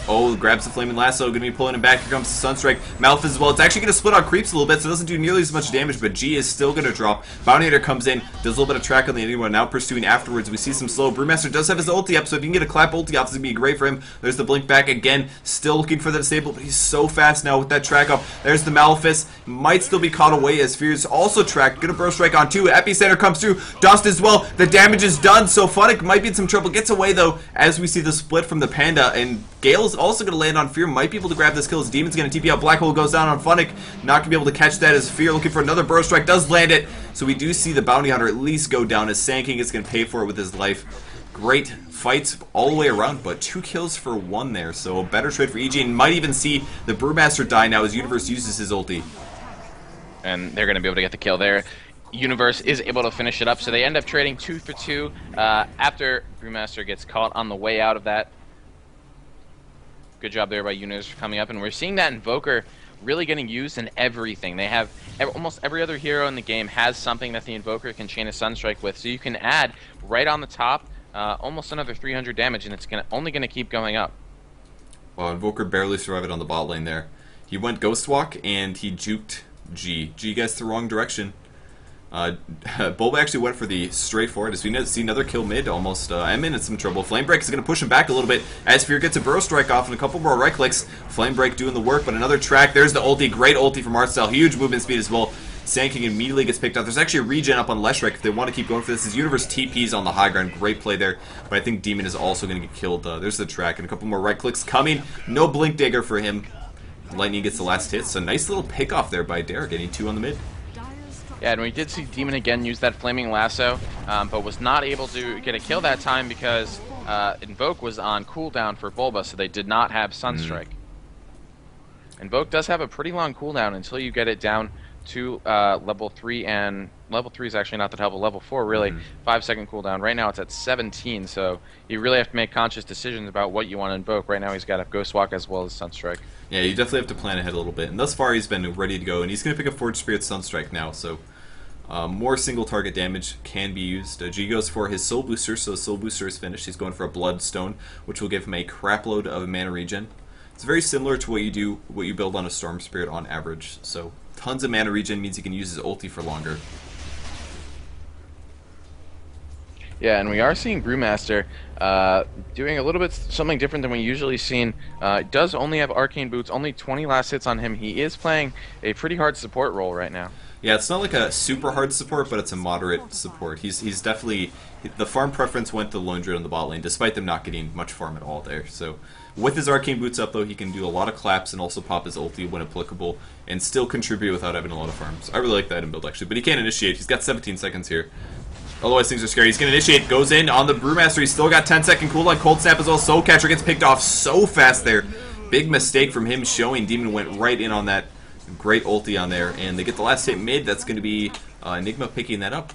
S1: Oh, grabs the Flaming Lasso, going to be pulling him back. Here comes the Sunstrike. Malefice as well. It's actually going to split on creeps a little bit, so it doesn't do nearly as much damage, but G is still going to drop. Bounty Hunter comes in, does a little bit of track on the Enigma, now pursuing afterwards. We see some slow. Brewmaster does have his ulti up, so if you can get a clap ulti off, this is going to be great for him. There's the blink back again, still looking for the disable, but he's so fast now with that track up. There's the Malefice. Might still be caught away as Fear's also tracked. Gonna burst strike on 2. Epicenter comes through. Dust as well. The damage is done, so Funnick might be in some trouble. Gets away though, as we see the split from the Panda, and Gale's also going to land on Fear, might be able to grab this kill. His Demon's going to TP out. Black Hole goes down on Funnick. Not going to be able to catch that as Fear looking for another Burrow Strike. Does land it. So we do see the Bounty Hunter at least go down as Sand King is going to pay for it with his life. Great fights all the way around, but 2 kills for 1 there. So a better trade for EG, and might even see the Brewmaster die now as Universe uses his ulti.
S2: And they're going to be able to get the kill there. Universe is able to finish it up, so they end up trading 2 for 2 after Brewmaster gets caught on the way out of that. Good job there by Universe for coming up, and we're seeing that Invoker really getting used in everything. They have almost every other hero in the game has something that the Invoker can chain a Sunstrike with, so you can add right on the top almost another 300 damage, and it's only going to keep going up.
S1: Well, Invoker barely survived on the bot lane there. He went Ghost Walk, and he juked G. G gets the wrong direction. Bulba actually went for the straightforward as we see another kill mid, almost I'm in some trouble. Flame Break is going to push him back a little bit as Fear gets a Burrow Strike off and a couple more right clicks. Flame Break doing the work, but another track. There's the ulti, great ulti from Artstyle, huge movement speed as well. Sand King immediately gets picked up. There's actually a regen up on Leshrac if they want to keep going for this. His Universe TP's on the high ground, great play there, but I think Demon is also going to get killed. There's the track and a couple more right clicks coming. No Blink Dagger for him. Lightning gets the last hit, so nice little pick off there by Dare, getting 2 on the mid.
S2: Yeah, and we did see Demon again use that Flaming Lasso, but was not able to get a kill that time because Invoke was on cooldown for Bulba, so they did not have Sunstrike. Invoke does have a pretty long cooldown until you get it down to level 3, and level 3 is actually not that helpful. Level 4, really, 5-second cooldown. Right now it's at 17, so you really have to make conscious decisions about what you want to invoke. Right now he's got a Ghost Walk as well as Sunstrike. Yeah,
S1: you definitely have to plan ahead a little bit. And thus far he's been ready to go, and he's going to pick a Forge Spirit Sunstrike now, so more single target damage can be used. G goes for his Soul Booster, so his Soul Booster is finished. He's going for a Bloodstone, which will give him a crapload of mana regen. It's very similar to what you build on a Storm Spirit on average, so tons of mana regen means he can use his ulti for longer.
S2: Yeah, and we are seeing Brewmaster doing a little bit something different than we usually seen. Does only have Arcane Boots, only 20 last hits on him. He is playing a pretty hard support role right now.
S1: Yeah, it's not like a super hard support, but it's a moderate support. He's definitely, the farm preference went to Lone Druid on the bot lane, despite them not getting much farm at all there. So with his Arcane Boots up, though, he can do a lot of claps and also pop his ulti when applicable, and still contribute without having a lot of farms. I really like that item build, actually, but he can't initiate. He's got 17 seconds here. Otherwise, things are scary. He's going to initiate, goes in on the Brewmaster. He's still got 10-second cooldown. Cold Snap as well. Soul Catcher gets picked off so fast there. Big mistake from him showing. Demon went right in on that. Great ulti on there. And they get the last hit mid. That's going to be Enigma picking that up.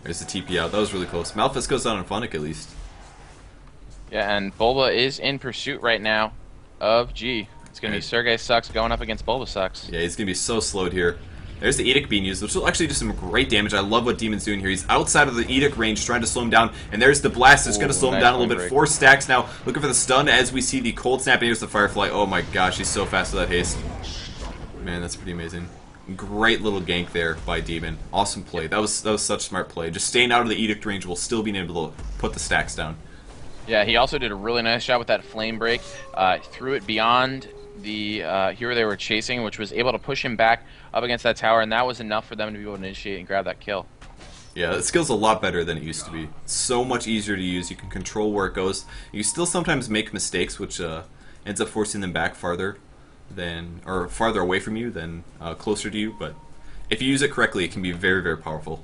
S1: There's the TP out. That was really close. Malefice goes down on Funnick at least.
S2: Yeah, and Bulba is in pursuit right now of G. It's going to be Sergei Sucks going up against Bulba Sucks.
S1: Yeah, he's going to be so slowed here. There's the Edict being used, which will actually do some great damage. I love what Demon's doing here. He's outside of the Edict range, trying to slow him down. And there's the Blast. It's going to slow him down a little bit. 4 stacks now. Looking for the stun as we see the Cold Snap. And here's the Firefly. Oh my gosh, he's so fast with that haste. Man, that's pretty amazing. Great little gank there by Demon. Awesome play. That was such smart play. Just staying out of the Edict range while still being able to put the stacks down.
S4: Yeah, he also did a really nice job with that Flame Break. Threw it beyond the hero they were chasing, which was able to push him back up against that tower, and that was enough for them to be able to initiate and grab that kill.
S1: Yeah, the skill's a lot better than it used to be. So much easier to use. You can control where it goes. You still sometimes make mistakes, which ends up forcing them back farther away from you than closer to you. But if you use it correctly, it can be very, very powerful.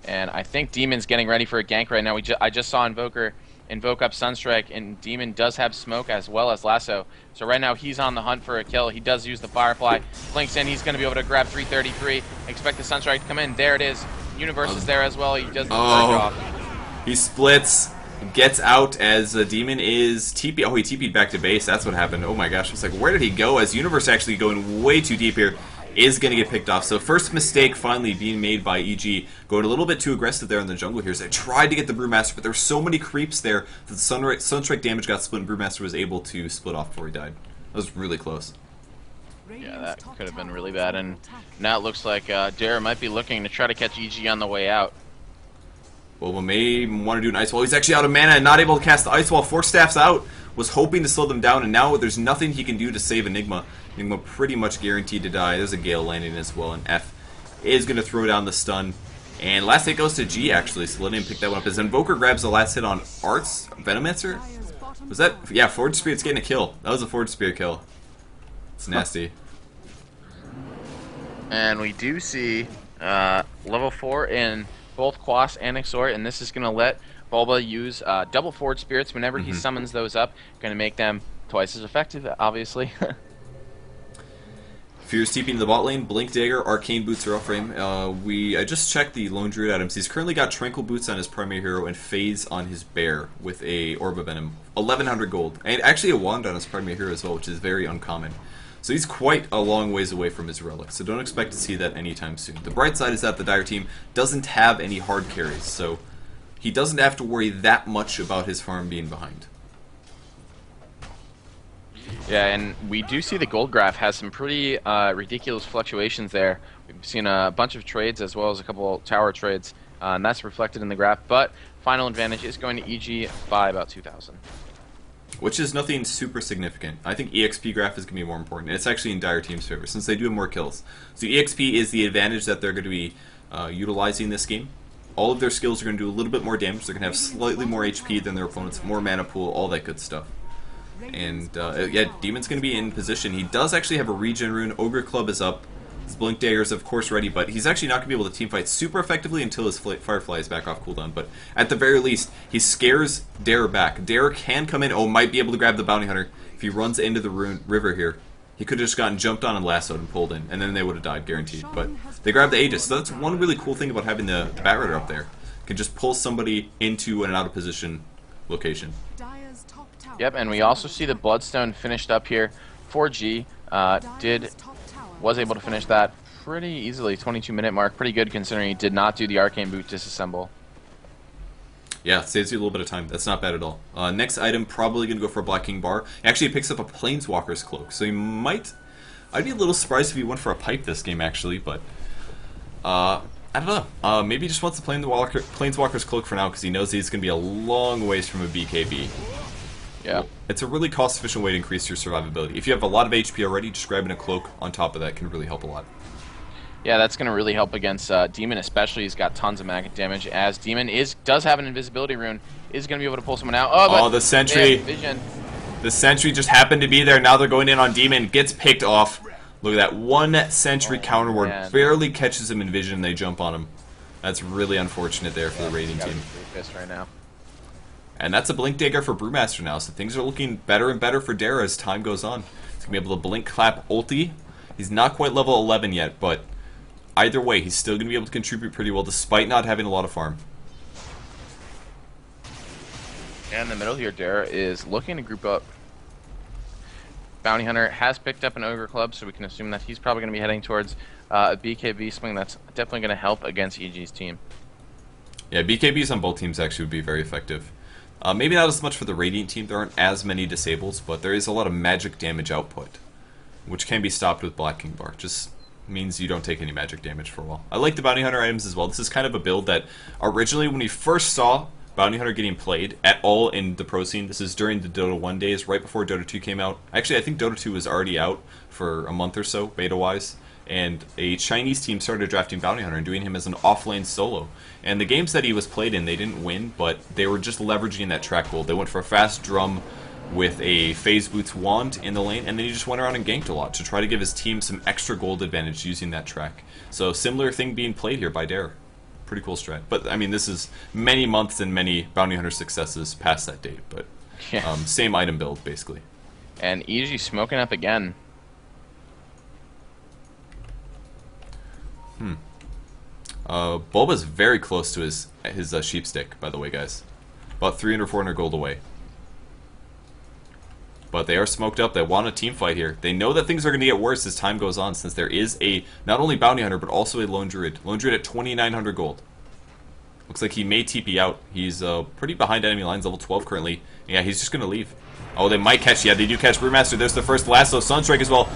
S4: And I think Demon's getting ready for a gank right now. I just saw Invoker invoke up Sunstrike, and Demon does have Smoke as well as Lasso. So right now he's on the hunt for a kill. He does use the Firefly. Blinks in, he's going to be able to grab 333. Expect the Sunstrike to come in. There it is. Universe is there as well. He does the Purge off.
S1: He splits, gets out as the Demon is TP. Oh, he TP'd back to base. That's what happened. Oh my gosh. It's like, where did he go? As Universe actually going way too deep here. Is going to get picked off. So first mistake finally being made by EG, going a little bit too aggressive there in the jungle here. So they tried to get the Brewmaster, but there were so many creeps there that the Sunstrike damage got split and Brewmaster was able to split off before he died. That was really close.
S4: Yeah, that could have been really bad. And now it looks like Dara might be looking to try to catch EG on the way out.
S1: Well, we may want to do an Ice Wall. He's actually out of mana and not able to cast the Ice Wall. 4 staffs out. Was hoping to slow them down, and now there's nothing he can do to save Enigma. Enigma pretty much guaranteed to die. There's a Gale landing as well, and F is going to throw down the stun. And last hit goes to G, actually, so let him pick that one up. As Invoker grabs the last hit on Arts, Venomancer? Was that? Yeah, Forge Spirit's getting a kill. That was a Forge Spirit kill. It's nasty.
S4: And we do see level 4 in both Quas and Exort, and this is going to let Bulba use double Forge Spirits whenever he summons those up. Going to make them twice as effective, obviously.
S1: Fear's TP in the bot lane. Blink Dagger, Arcane Boots are up for him. I just checked the Lone Druid items. He's currently got Tranquil Boots on his primary hero and Phase on his bear with a Orb of Venom. 1100 gold. And actually a Wand on his primary hero as well, which is very uncommon. So he's quite a long ways away from his relic, so don't expect to see that anytime soon. The bright side is that the Dire team doesn't have any hard carries, so he doesn't have to worry that much about his farm being behind.
S4: Yeah, and we do see the gold graph has some pretty ridiculous fluctuations there. We've seen a bunch of trades as well as a couple tower trades, and that's reflected in the graph. But final advantage is going to EG by about 2,000.
S1: Which is nothing super significant. I think EXP graph is going to be more important. And it's actually in Dire Team's favor, since they do have more kills. So EXP is the advantage that they're going to be utilizing this game. All of their skills are going to do a little bit more damage. They're going to have slightly more HP than their opponents, more mana pool, all that good stuff. And yeah, Demon's going to be in position. He does actually have a regen rune. Ogre Club is up. His Blink Dagger is of course ready, but he's actually not going to be able to teamfight super effectively until his Firefly is back off cooldown. But at the very least, he scares Dare back. Dare can come in. Oh, might be able to grab the Bounty Hunter if he runs into the river here. He could have just gotten jumped on and lassoed and pulled in, and then they would have died guaranteed. But they grabbed the Aegis, so that's one really cool thing about having the Bat Rider up there. You can just pull somebody into an out of position location.
S4: Yep, and we also see the Bloodstone finished up here. 4G was able to finish that pretty easily, 22-minute mark. Pretty good considering he did not do the Arcane Boot disassemble.
S1: Yeah, saves you a little bit of time. That's not bad at all. Next item, probably going to go for a Black King Bar. Actually, it picks up a Planeswalker's Cloak, so he might... I'd be a little surprised if he went for a Pipe this game, actually, but... I don't know. Maybe he just wants to play in the Planeswalker's Cloak for now, because he knows he's going to be a long ways from a BKB.
S4: Yeah.
S1: It's a really cost-efficient way to increase your survivability. If you have a lot of HP already, just grabbing a cloak on top of that can really help a lot.
S4: Yeah, that's going to really help against Demon, especially. He's got tons of magic damage, as Demon does have an invisibility rune, is going to be able to pull someone out. Oh,
S1: the Sentry.
S4: Vision.
S1: The Sentry just happened to be there. Now they're going in on Demon. Gets picked off. Look at that. One Sentry counter ward barely catches him in vision, and they jump on him. That's really unfortunate there for the raiding team.
S4: Right now.
S1: And that's a Blink Dagger for Brewmaster now, so things are looking better and better for Dara as time goes on. He's going to be able to Blink Clap ulti. He's not quite level 11 yet, but either way, he's still going to be able to contribute pretty well despite not having a lot of farm.
S4: And in the middle here, Dara is looking to group up. Bounty Hunter has picked up an Ogre Club, so we can assume that he's probably going to be heading towards a BKB swing that's definitely going to help against EG's team.
S1: Yeah, BKBs on both teams actually would be very effective. Maybe not as much for the Radiant team. There aren't as many disables, but there is a lot of magic damage output, which can be stopped with Black King Bar. Just means you don't take any magic damage for a while. I like the Bounty Hunter items as well. This is kind of a build that originally, when we first saw Bounty Hunter getting played at all in the pro scene, this is during the Dota 1 days, right before Dota 2 came out. Actually, I think Dota 2 was already out for a month or so, beta-wise. And a Chinese team started drafting Bounty Hunter and doing him as an off-lane solo. And the games that he was played in, they didn't win, but they were just leveraging that track gold. They went for a fast drum with a Phase Boots wand in the lane, and then he just went around and ganked a lot to try to give his team some extra gold advantage using that track. So similar thing being played here by Dare. Pretty cool strat. But, I mean, this is many months and many Bounty Hunter successes past that date, but
S4: Yeah.
S1: same item build, basically.
S4: And EG smoking up again.
S1: Bulba's very close to his sheep stick, by the way, guys. About 300, 400 gold away. But they are smoked up. They want a team fight here. They know that things are going to get worse as time goes on, since there is a not only Bounty Hunter, but also a Lone Druid. Lone Druid at 2,900 gold. Looks like he may TP out. He's pretty behind enemy lines, level 12 currently. Yeah, he's just going to leave. Oh, they might catch. Yeah, they do catch Brewmaster. There's the first lasso. Sunstrike as well.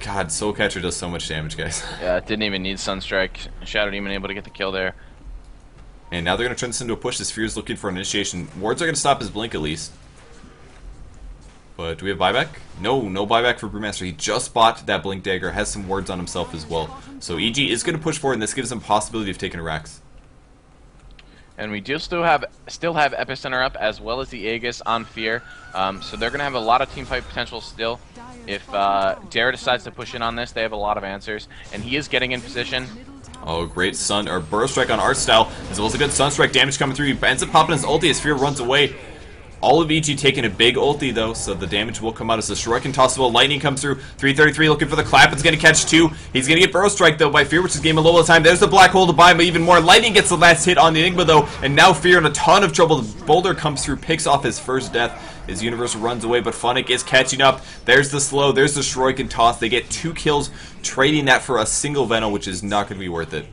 S1: God, Soul Catcher does so much damage, guys.
S4: Yeah, didn't even need Sunstrike. Shadow Demon able to get the kill there.
S1: And now they're going to turn this into a push. The Sphere is looking for an initiation. Wards are going to stop his blink at least. But do we have buyback? No buyback for Brewmaster. He just bought that Blink Dagger, has some wards on himself as well. So EG is going to push forward, and this gives him possibility of taking a Rax.
S4: And we do still have Epicenter up, as well as the Aegis on Fear. So they're going to have a lot of team fight potential still. If Dare decides to push in on this, they have a lot of answers. And he is getting in position.
S1: Oh, great Burrow Strike on Art Style, as well as a good Sunstrike damage coming through. He ends up popping his ulti as Fear runs away. All of EG taking a big ulti, though, so the damage will come out as the Shuriken tossable. Lightning comes through. 333 looking for the clap. It's going to catch 2. He's going to get Burrow Strike, though, by Fear, which is game a little time. There's the Black Hole to buy him, but even more. Lightning gets the last hit on the Enigma, though, and now Fear in a ton of trouble. The Boulder comes through, picks off his first death. His Universe runs away, but Funnick is catching up. There's the slow. There's the Shuriken toss. They get 2 kills, trading that for a single Venom, which is not going to be worth it.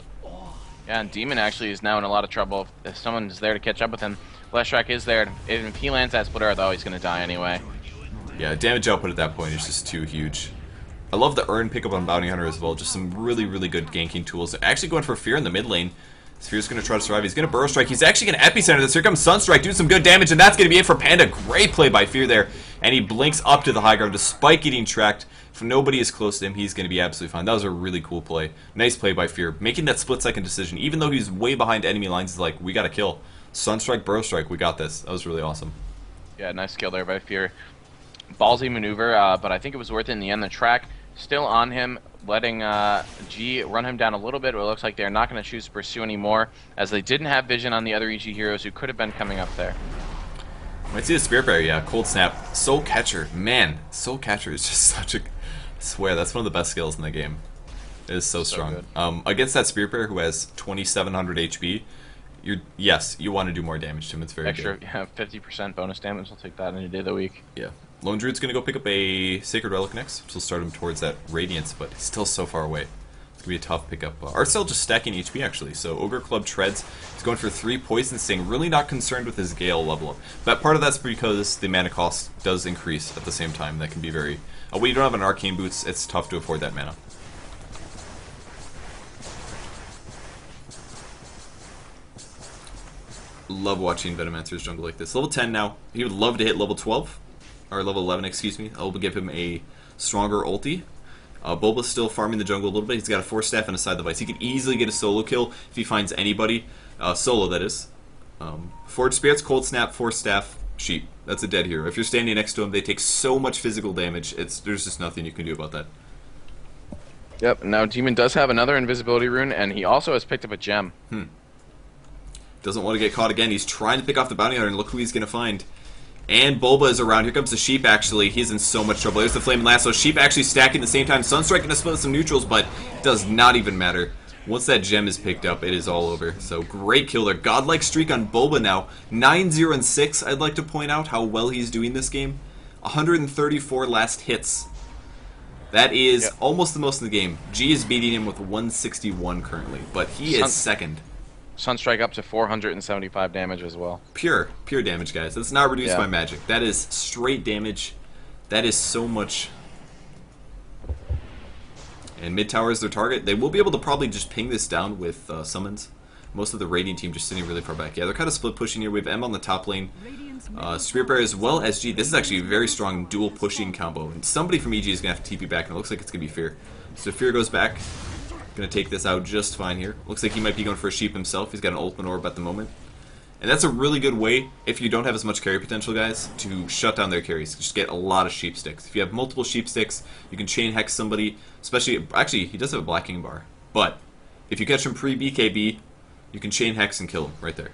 S4: Yeah, and Demon actually is now in a lot of trouble. If someone's there to catch up with him, Leshrac is there. If he lands that splitter, though, he's going to die anyway.
S1: Yeah, damage output at that point is just too huge. I love the Urn pickup on Bounty Hunter as well. Just some really, really good ganking tools. Actually going for Fear in the mid lane. Sphere's going to try to survive. He's going to Burrow Strike. He's actually going to Epicenter this. Here comes Sunstrike, doing some good damage, and that's going to be it for Panda. Great play by Fear there. And he blinks up to the high ground despite getting tracked. If nobody is close to him, he's going to be absolutely fine. That was a really cool play. Nice play by Fear. Making that split-second decision, even though he's way behind enemy lines, is like, we got to kill. Sunstrike, Burrow Strike, we got this. That was really awesome.
S4: Yeah, nice kill there by Fear. Ballsy maneuver, but I think it was worth it in the end. The track still on him, letting G run him down a little bit, but it looks like they're not going to choose to pursue anymore, as they didn't have vision on the other EG heroes who could have been coming up there.
S1: Might see the Spirit Barrier, yeah. Cold Snap. Soul Catcher. Man, Soul Catcher is just such a... I swear, that's one of the best skills in the game. It is so strong. Against that Spirit Bearer who has 2,700 HP, yes, you want to do more damage to him. It's very
S4: extra,
S1: good.
S4: yeah, 50% bonus damage. I'll take that any day of the week.
S1: Yeah. Lone Druid's going to go pick up a Sacred Relic next, which will start him towards that Radiance, but he's still so far away. It's going to be a tough pickup. Arcel just stacking HP, actually, so Ogre Club treads. He's going for 3 Poison Sting, really not concerned with his Gale level up. But part of that's because the mana cost does increase at the same time. That can be very... when you don't have an Arcane Boots, it's tough to afford that mana. Love watching Venomancer's jungle like this. Level 10 now. He would love to hit level 12. Or level 11, excuse me. I'll give him a stronger ulti. Bulba's still farming the jungle a little bit. He's got a Force Staff and a Side Device. He could easily get a solo kill if he finds anybody. Solo, that is. Forge Spirits, Cold Snap, Force Staff, Sheep. That's a dead hero. If you're standing next to him, they take so much physical damage. There's just nothing you can do about that.
S2: Yep, now Demon does have another invisibility rune, and he also has picked up a gem.
S1: Doesn't want to get caught again. He's trying to pick off the Bounty Hunter, and look who he's going to find. And Bulba is around. Here comes the Sheep, actually. He's in so much trouble. There's the Flame Lasso. Sheep actually stacking at the same time. Sunstrike going to split some neutrals, but it does not even matter. Once that gem is picked up, it is all over. So, great kill there. Godlike streak on Bulba now. 9-0-6, I'd like to point out how well he's doing this game. 134 last hits. That is
S4: Yep.
S1: almost the most in the game. G is beating him with 161 currently, but he is second.
S4: Sunstrike up to 475 damage as well.
S1: Pure damage, guys. That's not reduced
S4: Yeah.
S1: by magic. That is straight damage. That is so much. And mid tower is their target. They will be able to probably just ping this down with summons. Most of the Radiant team just sitting really far back. Yeah, they're kind of split pushing here. We have M on the top lane. Spirit Bear as well as G. This is actually a very strong dual pushing combo. And somebody from EG is going to have to TP back, and it looks like it's going to be Fear. So Fear goes back. Going to take this out just fine here. Looks like he might be going for a sheep himself. He's got an ultimate orb at the moment. And that's a really good way, if you don't have as much carry potential, guys, to shut down their carries. Just get a lot of sheep sticks. If you have multiple sheep sticks, you can chain hex somebody. Especially, actually, he does have a blacking bar. But if you catch him pre-BKB, you can chain hex and kill him right there.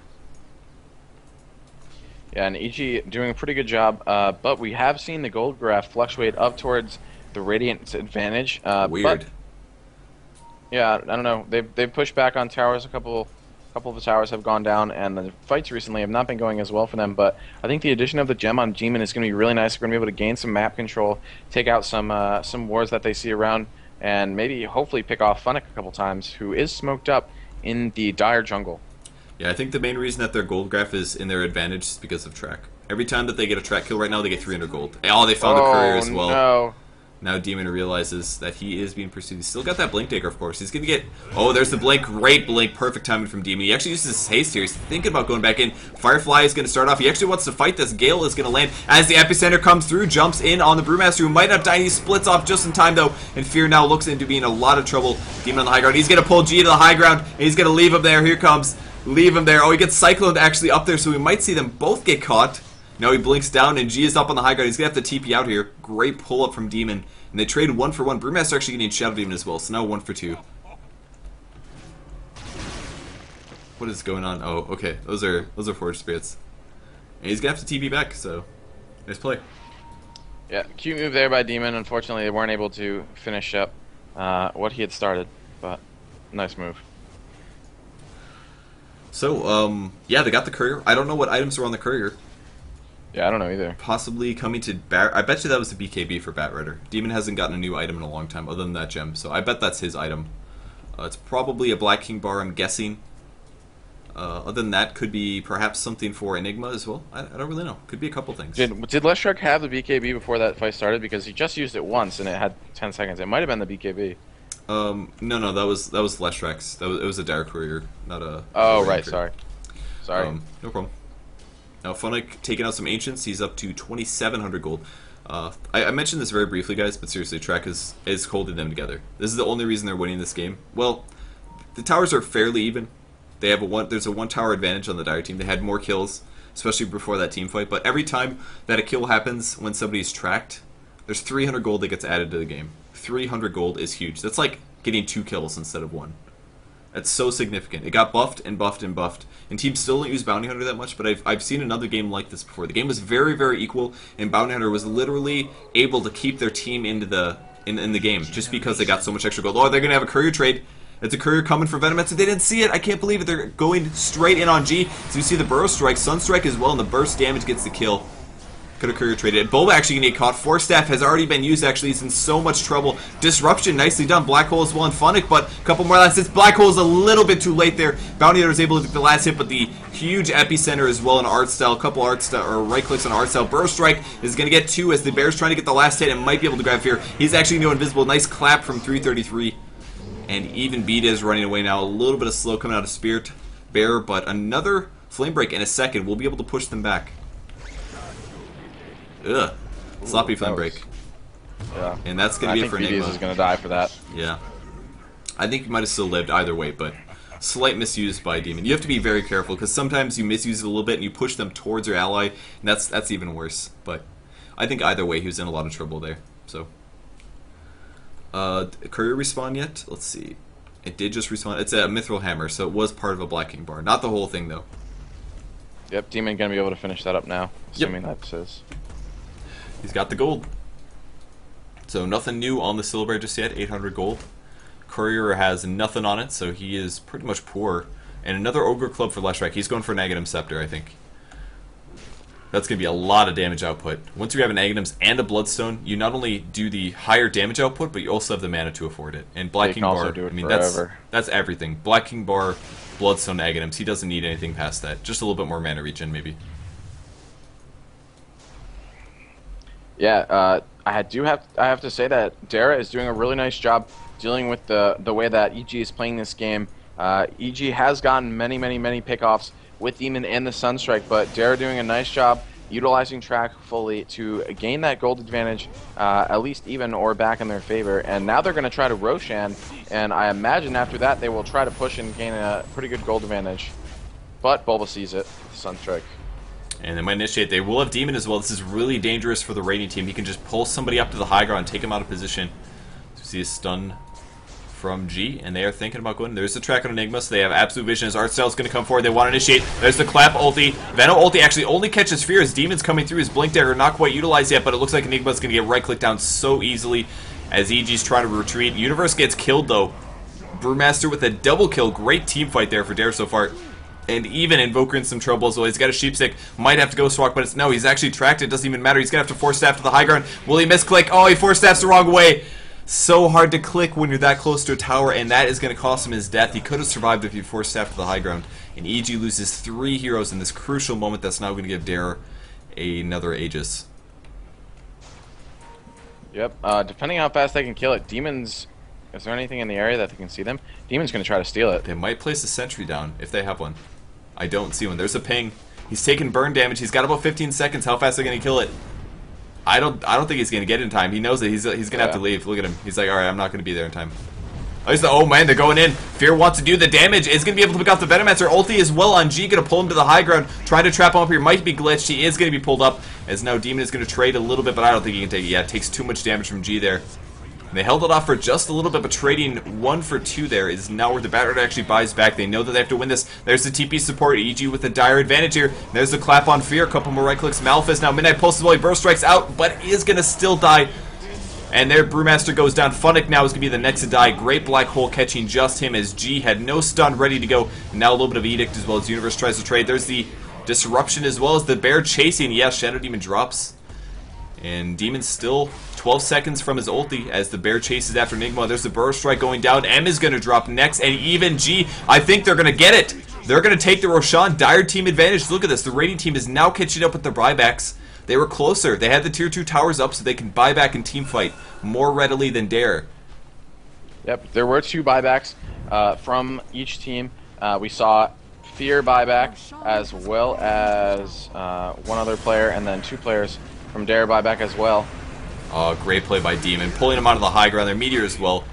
S4: Yeah, and EG doing a pretty good job, but we have seen the gold graph fluctuate up towards the Radiant's advantage.
S1: Weird.
S4: But, yeah, I don't know. They've pushed back on towers. A couple of the towers have gone down, and the fights recently have not been going as well for them. But I think the addition of the gem on Demon is going to be really nice. We're going to be able to gain some map control, take out some wards that they see around, and maybe hopefully pick off Funnick a couple times, who is smoked up in the dire jungle.
S1: Yeah, I think the main reason that their gold graph is in their advantage is because of track. Every time that they get a track kill right now, they get 300 gold. Oh, they found a courier as well.
S4: No.
S1: Now Demon realizes that he is being pursued. He's still got that Blink Taker, of course. He's going to get... Oh, there's the Blink. Great Blink. Perfect timing from Demon. He actually uses his haste here. He's thinking about going back in. Firefly is going to start off. He actually wants to fight this. Gale is going to land as the Epicenter comes through. Jumps in on the Brewmaster, who might not die. He splits off just in time, though. And Fear now looks into being in a lot of trouble. Demon on the high ground. He's going to pull G to the high ground. And he's going to leave him there. Here comes. Leave him there. Oh, he gets Cycloned actually up there, so we might see them both get caught. Now he blinks down, and G is up on the high ground. He's going to have to TP out here. Great pull-up from Demon. And they trade 1 for 1. Brewmaster actually getting Shadow Demon as well, so now 1 for 2. What is going on? Oh, okay. Those are Forge Spirits. And he's going to have to TP back, so nice play.
S4: Yeah, cute move there by Demon. Unfortunately, they weren't able to finish up what he had started, but nice move.
S1: So, yeah, they got the courier. I don't know what items are on the courier.
S4: Yeah, I don't know either.
S1: Possibly coming to Bat. I bet you that was the BKB for Bat Rider. Demon hasn't gotten a new item in a long time other than that gem, so I bet that's his item. It's probably a Black King bar, I'm guessing. Other than that, could be perhaps something for Enigma as well. I don't really know. Could be a couple things.
S4: Did Leshruck have the BKB before that fight started? Because he just used it once and it had 10 seconds. It might have been the BKB.
S1: No, that was Leshrax. It was a Dire Courier, not a...
S4: Oh,
S1: Courier
S4: right,
S1: Courier.
S4: sorry.
S1: No problem. Now, Funnick taking out some Ancients. He's up to 2,700 gold. I mentioned this very briefly, guys, but seriously, track is holding them together. This is the only reason they're winning this game. Well, the towers are fairly even. They have there's a 1 tower advantage on the Dire team. They had more kills, especially before that team fight. But every time that a kill happens when somebody's tracked, there's 300 gold that gets added to the game. 300 gold is huge. That's like getting 2 kills instead of 1. That's so significant. It got buffed and buffed and buffed. And teams still don't use Bounty Hunter that much, but I've seen another game like this before. The game was very, very equal, and Bounty Hunter was literally able to keep their team into in the game just because they got so much extra gold. Oh, they're going to have a courier trade. It's a courier coming for Venomancer. They didn't see it. I can't believe it. They're going straight in on G. So you see the Burrow Strike, Sunstrike as well, and the burst damage gets the kill. Could have courier traded it. Bulba actually gonna get caught. Force Staff has already been used, actually. He's in so much trouble. Disruption, nicely done. Black Hole as well and Funnick, but a couple more last hits. Black Hole is a little bit too late there. Bounty Hunter is able to get the last hit, but the huge Epicenter as well in Art Style. A couple art style, or right clicks on Art Style. Burrow Strike is gonna get 2 as the Bear's trying to get the last hit and might be able to grab Fear. He's actually no invisible. Nice clap from 333. And even Beat is running away now. A little bit of slow coming out of Spirit Bear, but another Flame Break in a second. We'll be able to push them back. Ugh. Sloppy Flame Break.
S4: Yeah.
S1: And that's going to be it for Enigma.
S4: I think BDS is going to die for that.
S1: Yeah. I think he might have still lived either way, but slight misuse by Demon. You have to be very careful, because sometimes you misuse it a little bit and you push them towards your ally, and that's even worse. But I think either way he was in a lot of trouble there. So, courier respawn yet? Let's see. It did just respawn. It's a Mithril Hammer, so it was part of a Black King bar. Not the whole thing, though.
S4: Yep, Demon going to be able to finish that up now, assuming that's his.
S1: He's got the gold. So nothing new on the Silver just yet, 800 gold. Courier has nothing on it, so he is pretty much poor. And another Ogre Club for Leshrac. He's going for an Aghanim Scepter, I think. That's going to be a lot of damage output. Once you have an Aghanims and a Bloodstone, you not only do the higher damage output, but you also have the mana to afford it. And Black King Bar, I mean, that's everything. Black King Bar, Bloodstone, Aghanims, he doesn't need anything past that. Just a little bit more mana regen, maybe.
S2: Yeah, I have to say that Dara is doing a really nice job dealing with the way that EG is playing this game. EG has gotten many pickoffs with Demon and the Sunstrike, but Dara doing a nice job utilizing track fully to gain that gold advantage, at least even or back in their favor. And now they're going to try to Roshan, and I imagine after that they will try to push and gain a pretty good gold advantage. But Bulba sees it, Sunstrike.
S1: And they might initiate. They will have Demon as well. This is really dangerous for the raiding team. He can just pull somebody up to the high ground, take him out of position. So see a stun from G, and they are thinking about going. There's the track on Enigma, so they have absolute vision as Artstyle's going to come forward. They want to initiate. There's the clap ulti. Venom ulti actually only catches Fear as Demon's coming through. His Blink Dagger not quite utilized yet, but it looks like Enigma's going to get right-clicked down so easily as EG's trying to retreat. Universe gets killed, though. Brewmaster with a double kill. Great team fight there for Dare so far. And even Invoker in some trouble as well. He's got a Sheepstick. Might have to Ghost Walk, but it's no. He's actually tracked. It doesn't even matter. He's going to have to Force Staff to the high ground. Will he misclick? Oh, he Force Staffs the wrong way. So hard to click when you're that close to a tower, and that is going to cost him his death. He could have survived if he Force Staffed to the high ground. And EG loses 3 heroes in this crucial moment that's now going to give Dare another Aegis.
S2: Yep. Depending on how fast they can kill it, Demons... Is there anything in the area that they can see them? Demon's going to try to steal it.
S1: They might place a sentry down if they have one. I don't see one. There's a ping. He's taking burn damage. He's got about 15 seconds. How fast are they going to kill it? I don't think he's going to get in time. He knows that he's going to have to leave. Look at him. He's like, all right, I'm not going to be there in time. Oh man, they're going in. Fear wants to do the damage. Is going to be able to pick off the Venomancer. Ulti as well on G. Going to pull him to the high ground. Trying to trap him up here. Might be glitched. He is going to be pulled up. As now Demon is going to trade a little bit, but I don't think he can take it. Yeah, it takes too much damage from G there. And they held it off for just a little bit, but trading 1 for 2 there is now where the Battered actually buys back. They know that they have to win this. There's the TP support. EG with a dire advantage here. There's the clap on Fear. A couple more right clicks. Malphus now Midnight Pulse as well. He burst strikes out, but is going to still die. And there, Brewmaster goes down. Funnick now is going to be the next to die. Great Black Hole catching just him as G had no stun ready to go. And now a little bit of Edict as well as Universe tries to trade. There's the Disruption as well as the Bear chasing. Yes, Shadow Demon drops. And Demon's still 12 seconds from his ulti as the Bear chases after Enigma. There's the Burst Strike going down. M is going to drop next, and even G, I think they're going to get it. They're going to take the Roshan. Dire team advantage. Look at this. The raiding team is now catching up with their buybacks. They were closer. They had the tier 2 towers up so they can buy back and team fight more readily than Dare.
S2: Yep, there were 2 buybacks from each team. We saw Fear buyback as well as 1 other player, and then 2 players from Dare buyback as well.
S1: Great play by Demon, pulling him onto the high ground there. Meteor as well.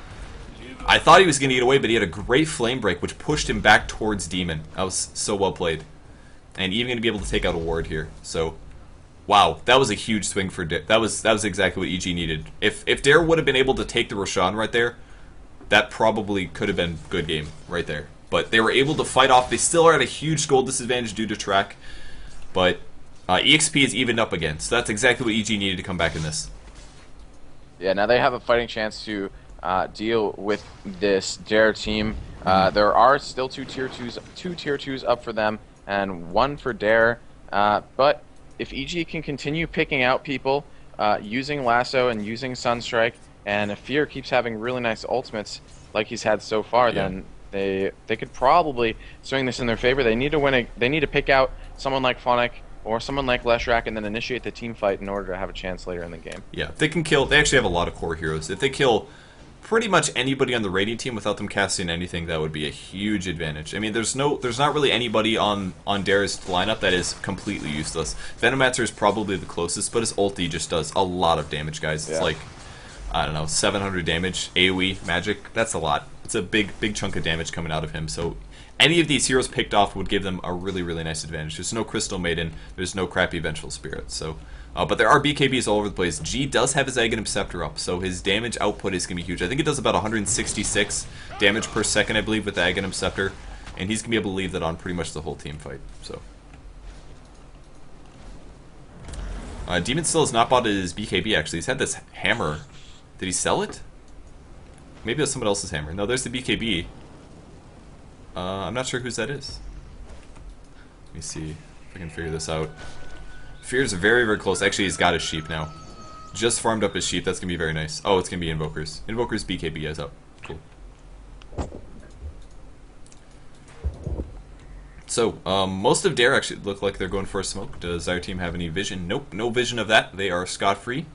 S1: I thought he was going to get away, but he had a great flame break, which pushed him back towards Demon. That was so well played. And even going to be able to take out a ward here. So, wow, that was a huge swing for Dare. That was exactly what EG needed. If Dare would have been able to take the Roshan right there, that probably could have been a good game right there. But they were able to fight off. They still are at a huge gold disadvantage due to track. But EXP is evened up again, so that's exactly what EG needed to come back in this.
S2: Yeah, now they have a fighting chance to deal with this Dare team. There are still 2 tier 2s up for them, and 1 for Dare. But if EG can continue picking out people using Lasso and using Sunstrike, and if Fear keeps having really nice ultimates like he's had so far, then they could probably swing this in their favor. They need to win. They need to pick out someone like Funnick or someone like Leshrac and then initiate the team fight in order to have a chance later in the game. Yeah,
S1: they can kill. They actually have a lot of core heroes. If they kill pretty much anybody on the raiding team without them casting anything, that would be a huge advantage. I mean, there's not really anybody on Dare's lineup that is completely useless. Venomancer is probably the closest, but his ulti just does a lot of damage, guys. It's like, I don't know, 700 damage, AoE, magic. That's a lot. It's a big chunk of damage coming out of him, so any of these heroes picked off would give them a really nice advantage. There's no Crystal Maiden, there's no crappy Vengeful Spirit, so... but there are BKBs all over the place. G does have his Aghanim Scepter up, so his damage output is going to be huge. I think it does about 166 damage per second, I believe, with the Aghanim Scepter, and he's going to be able to leave that on pretty much the whole team fight, so... Demon still has not bought his BKB, actually. He's had this hammer. Did he sell it? Maybe it was someone else's hammer. No, there's the BKB. I'm not sure whose that is. Let me see if I can figure this out. Fear's very, very close. Actually, he's got his sheep now. Just farmed up his sheep. That's going to be very nice. Oh, it's going to be Invokers. Invokers BKB is up. Cool. So, most of Dare actually look like they're going for a smoke. Does our team have any vision? Nope, no vision of that. They are scot-free.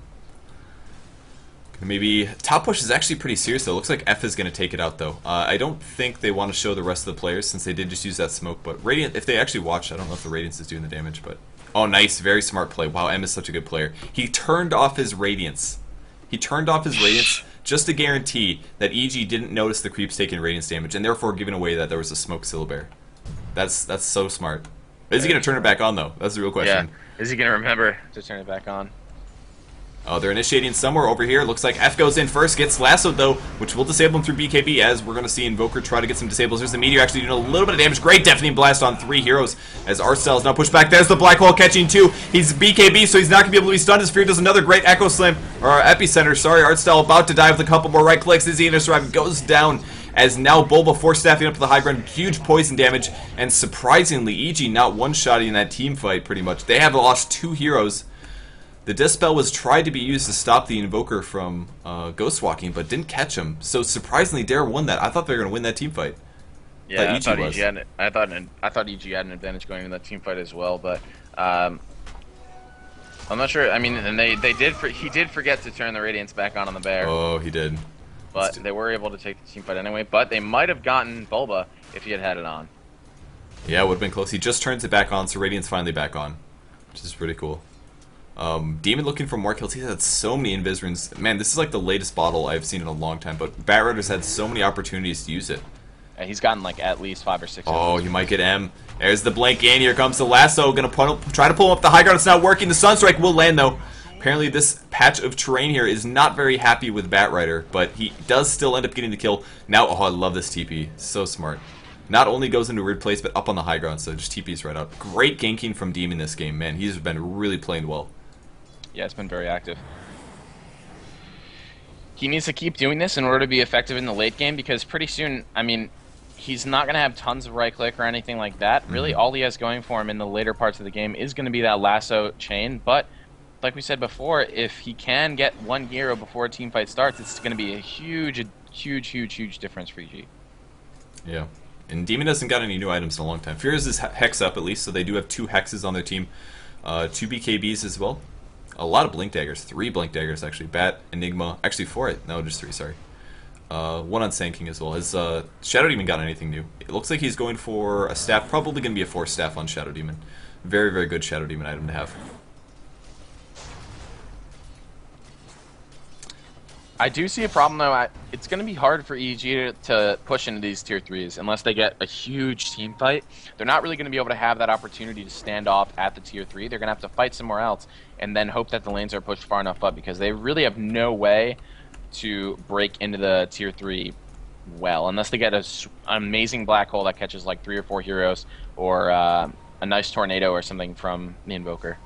S1: Maybe top push is actually pretty serious though. Looks like F is going to take it out though. I don't think they want to show the rest of the players since they did just use that smoke. But Radiant, if they actually watch, I don't know if the Radiance is doing the damage. But oh, nice, very smart play. Wow, M is such a good player. He turned off his Radiance. He turned off his Radiance just to guarantee that EG didn't notice the creeps taking Radiance damage, and therefore giving away that there was a smoke Syllabear. That's so smart. Is he going to turn it back on though? That's the real question.
S4: Yeah. Is he going to remember to turn it back on?
S1: Oh, they're initiating somewhere over here. Looks like F goes in first, gets lassoed though, which will disable him through BKB, as we're going to see Invoker try to get some disables. There's the Meteor actually doing a little bit of damage. Great Deafening Blast on 3 heroes, as Arcel is now pushed back. There's the Black Hole catching 2. He's BKB, so he's not going to be able to be stunned. His Fear does another great Echo Slam, or Epicenter, sorry. Arcel about to die with a couple more right clicks. Is he going to survive? Goes down, as now Bulba force staffing up to the high ground. Huge poison damage, and surprisingly, EG not one-shotting that team fight pretty much. They have lost 2 heroes. The Dispel was tried to be used to stop the Invoker from Ghost Walking, but didn't catch him. So surprisingly, Dare won that. I thought they were going to win that team fight.
S4: Yeah, I thought EG had an advantage going in that team fight as well, but I'm not sure. I mean, and he did forget to turn the Radiance back on the Bear.
S1: Oh, he did.
S4: But they were able to take the team fight anyway. But they might have gotten Bulba if he had it on.
S1: Yeah, it would have been close. He just turns it back on, so Radiant's finally back on, which is pretty cool. Demon looking for more kills. He's had so many Invis runes. Man, this is like the latest bottle I've seen in a long time, but Batrider's had so many opportunities to use it.
S4: And he's gotten like at least 5 or 6.
S1: Oh, you might get M. There's the blink in. Here comes the lasso. Gonna try to pull him up the high ground. It's not working. The Sunstrike will land though. Apparently this patch of terrain here is not very happy with Batrider, but he does still end up getting the kill. Now, oh, I love this TP. So smart. Not only goes into a weird place, but up on the high ground, so just TP's right out. Great ganking from Demon this game, man. He's been really playing well.
S4: Yeah, it's been very active. He needs to keep doing this in order to be effective in the late game, because pretty soon, I mean, he's not going to have tons of right click or anything like that. Really, all he has going for him in the later parts of the game is going to be that lasso chain. But like we said before, if he can get 1 hero before a team fight starts, it's going to be a huge difference for EG.
S1: Yeah. And Demon hasn't got any new items in a long time. Fear is Hex up at least, so they do have 2 Hexes on their team. 2 BKBs as well. A lot of Blink Daggers. 3 Blink Daggers, actually. Bat, Enigma. Actually, 4. No, just 3, sorry. 1 on Sand King as well. Has Shadow Demon got anything new? It looks like he's going for a staff. Probably going to be a 4 staff on Shadow Demon. Very, very good Shadow Demon item to have.
S4: I do see a problem though. It's going to be hard for EG to push into these tier 3s unless they get a huge team fight. They're not really going to be able to have that opportunity to stand off at the tier 3. They're going to have to fight somewhere else and then hope that the lanes are pushed far enough up, because they really have no way to break into the tier 3 well unless they get an amazing black hole that catches like 3 or 4 heroes, or a nice tornado or something from the Invoker.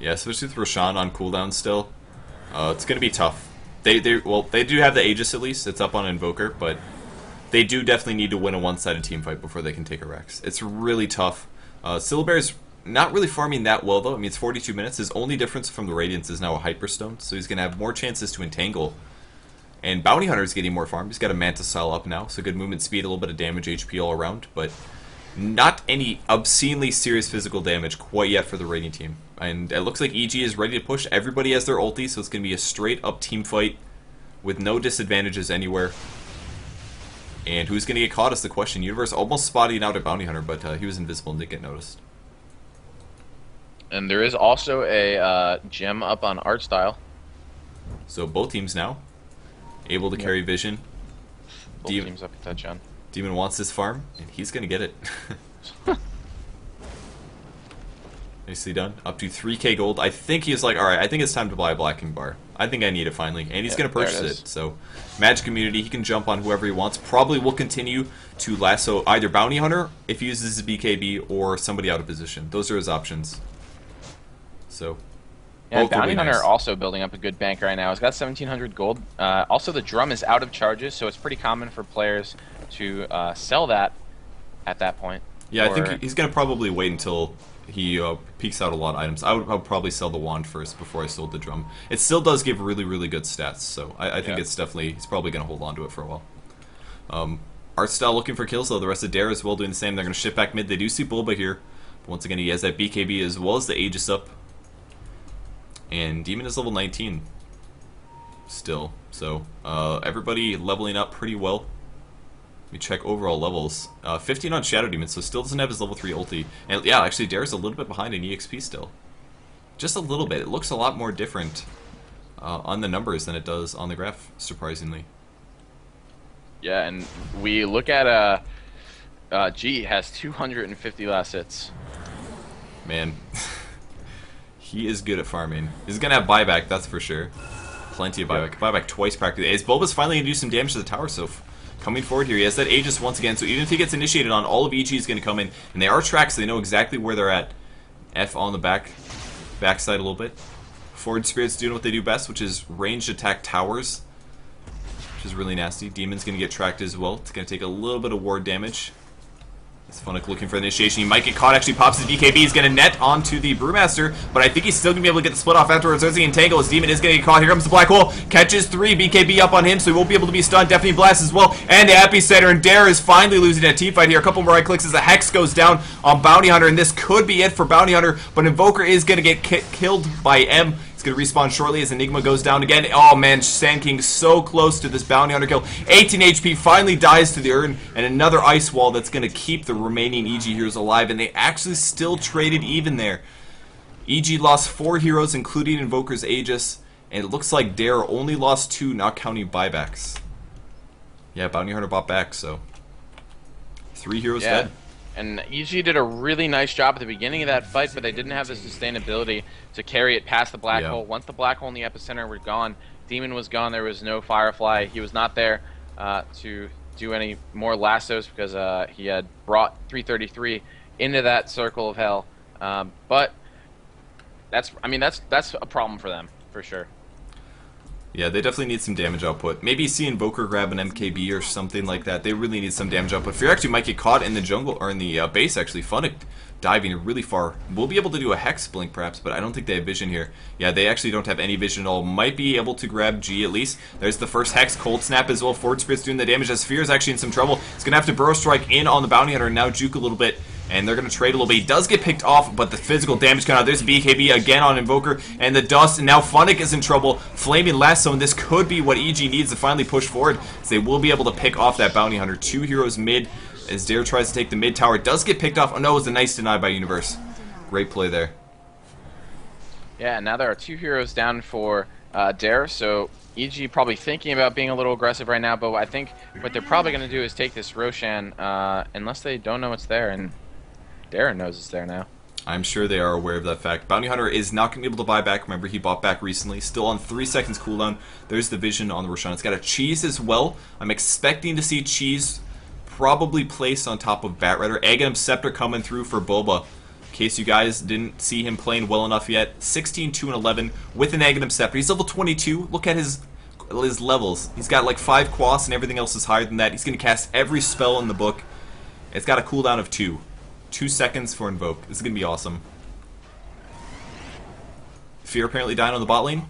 S1: Yeah, especially with Roshan on cooldown still. It's going to be tough. They do have the Aegis at least. It's up on Invoker, but they do definitely need to win a one-sided team fight before they can take a Rex. It's really tough. Syllabear's not really farming that well though. I mean, it's 42 minutes. His only difference from the Radiance is now a Hyperstone, so he's going to have more chances to entangle. And Bounty Hunter's getting more farm. He's got a Manta Style up now, so good movement speed, a little bit of damage, HP all around, but not any obscenely serious physical damage quite yet for the Radiant team. And it looks like EG is ready to push. Everybody has their ulti, so it's going to be a straight-up team fight with no disadvantages anywhere. And who's going to get caught is the question. Universe almost spotting out a Bounty Hunter, but he was invisible and didn't get noticed.
S4: And there is also a gem up on Art Style.
S1: So both teams now able to carry vision.
S4: Both teams up at that gem.
S1: Demon wants this farm, and he's going to get it. Nicely done. Up to 3k gold. I think he's like, alright, I think it's time to buy a Blacking Bar. I think I need it finally. And he's going to purchase it. So, Magic Immunity, he can jump on whoever he wants. Probably will continue to lasso either Bounty Hunter, if he uses his BKB, or somebody out of position. Those are his options. So,
S4: yeah, Bounty Hunter also building up a good bank right now. He's got 1,700 gold. Also, the drum is out of charges, so it's pretty common for players to sell that at that point.
S1: Yeah, I think he's going to probably wait until He peeks out a lot of items. I would probably sell the wand first before I sold the drum. It still does give really, really good stats, so I think it's definitely, he's probably going to hold on to it for a while. Art style looking for kills, though. The rest of Dare as well doing the same. They're going to shift back mid. They do see Bulba here. But once again, he has that BKB as well as the Aegis up. And Demon is level 19 still. So everybody leveling up pretty well. Let me check overall levels. 15 on Shadow Demon, so still doesn't have his level 3 ulti. And yeah, actually Dare's a little bit behind in EXP still. Just a little bit. It looks a lot more different on the numbers than it does on the graph, surprisingly.
S4: Yeah, and we look at G has 250 last hits.
S1: Man, he is good at farming. He's gonna have buyback, that's for sure. Plenty of buyback. Buyback twice practically. As Bulba's finally gonna do some damage to the tower, so coming forward here, he has that Aegis once again. So even if he gets initiated on, all of EG is gonna come in, and they are tracked, so they know exactly where they're at. F on the backside a little bit. Forward Spirits doing what they do best, which is ranged attack towers, which is really nasty. Demon's gonna get tracked as well. It's gonna take a little bit of ward damage. It's Funnick looking for the initiation. He might get caught. Actually pops his BKB. He's going to net onto the Brewmaster, but I think he's still going to be able to get the split off afterwards. There's the entangle. His Demon is going to get caught. Here comes the Black Hole. Catches 3. BKB up on him, so he won't be able to be stunned. Definitely Blast as well. And the Epicenter, and Dare is finally losing a team fight here. A couple more right clicks as the Hex goes down on Bounty Hunter, and this could be it for Bounty Hunter, but Invoker is going to get killed by M. Going to respawn shortly as Enigma goes down again. Oh man, Sand King so close to this Bounty Hunter kill. 18 HP, finally dies to the urn, and another Ice Wall that's going to keep the remaining EG heroes alive, and they actually still traded even there. EG lost 4 heroes, including Invoker's Aegis, and it looks like Dare only lost 2, not counting buybacks. Yeah, Bounty Hunter bought back, so 3 heroes dead.
S4: And EG did a really nice job at the beginning of that fight, but they didn't have the sustainability to carry it past the Black Hole. Once the Black Hole and the Epicenter were gone, Demon was gone, there was no Firefly. He was not there to do any more lassos because he had brought 333 into that circle of hell. But that's a problem for them, for sure.
S1: Yeah, they definitely need some damage output. Maybe see Invoker grab an MKB or something like that. They really need some damage output. Fear actually might get caught in the jungle, or in the base actually. Funnick diving really far. We'll be able to do a Hex Blink perhaps, but I don't think they have vision here. Yeah, they actually don't have any vision at all. Might be able to grab G at least. There's the first Hex, Cold Snap as well. Forward Spirit's doing the damage as Fear is actually in some trouble. He's going to have to Burrow Strike in on the Bounty Hunter and now juke a little bit. And they're going to trade a little bit. He does get picked off, but the physical damage coming out. There's BKB again on Invoker, and the dust, and now Funnick is in trouble. Flaming Lasso, and this could be what EG needs to finally push forward, so they will be able to pick off that Bounty Hunter. 2 heroes mid, as Dare tries to take the mid tower. It does get picked off. Oh no, it was a nice deny by Universe. Great play there.
S4: Yeah, now there are 2 heroes down for Dare, so EG probably thinking about being a little aggressive right now, but I think what they're probably going to do is take this Roshan, unless they don't know it's there, and Darren knows it's there now.
S1: I'm sure they are aware of that fact. Bounty Hunter is not going to be able to buy back. Remember, he bought back recently. Still on 3 seconds cooldown. There's the vision on the Roshan. It's got a Cheese as well. I'm expecting to see Cheese probably placed on top of Batrider. Aghanim Scepter coming through for Boba. In case you guys didn't see him playing well enough yet. 16, 2, and 11 with an Aghanim Scepter. He's level 22. Look at his levels. He's got like 5 quasts and everything else is higher than that. He's going to cast every spell in the book. It's got a cooldown of 2. 2 seconds for Invoke. This is going to be awesome. Fear apparently dying on the bot lane.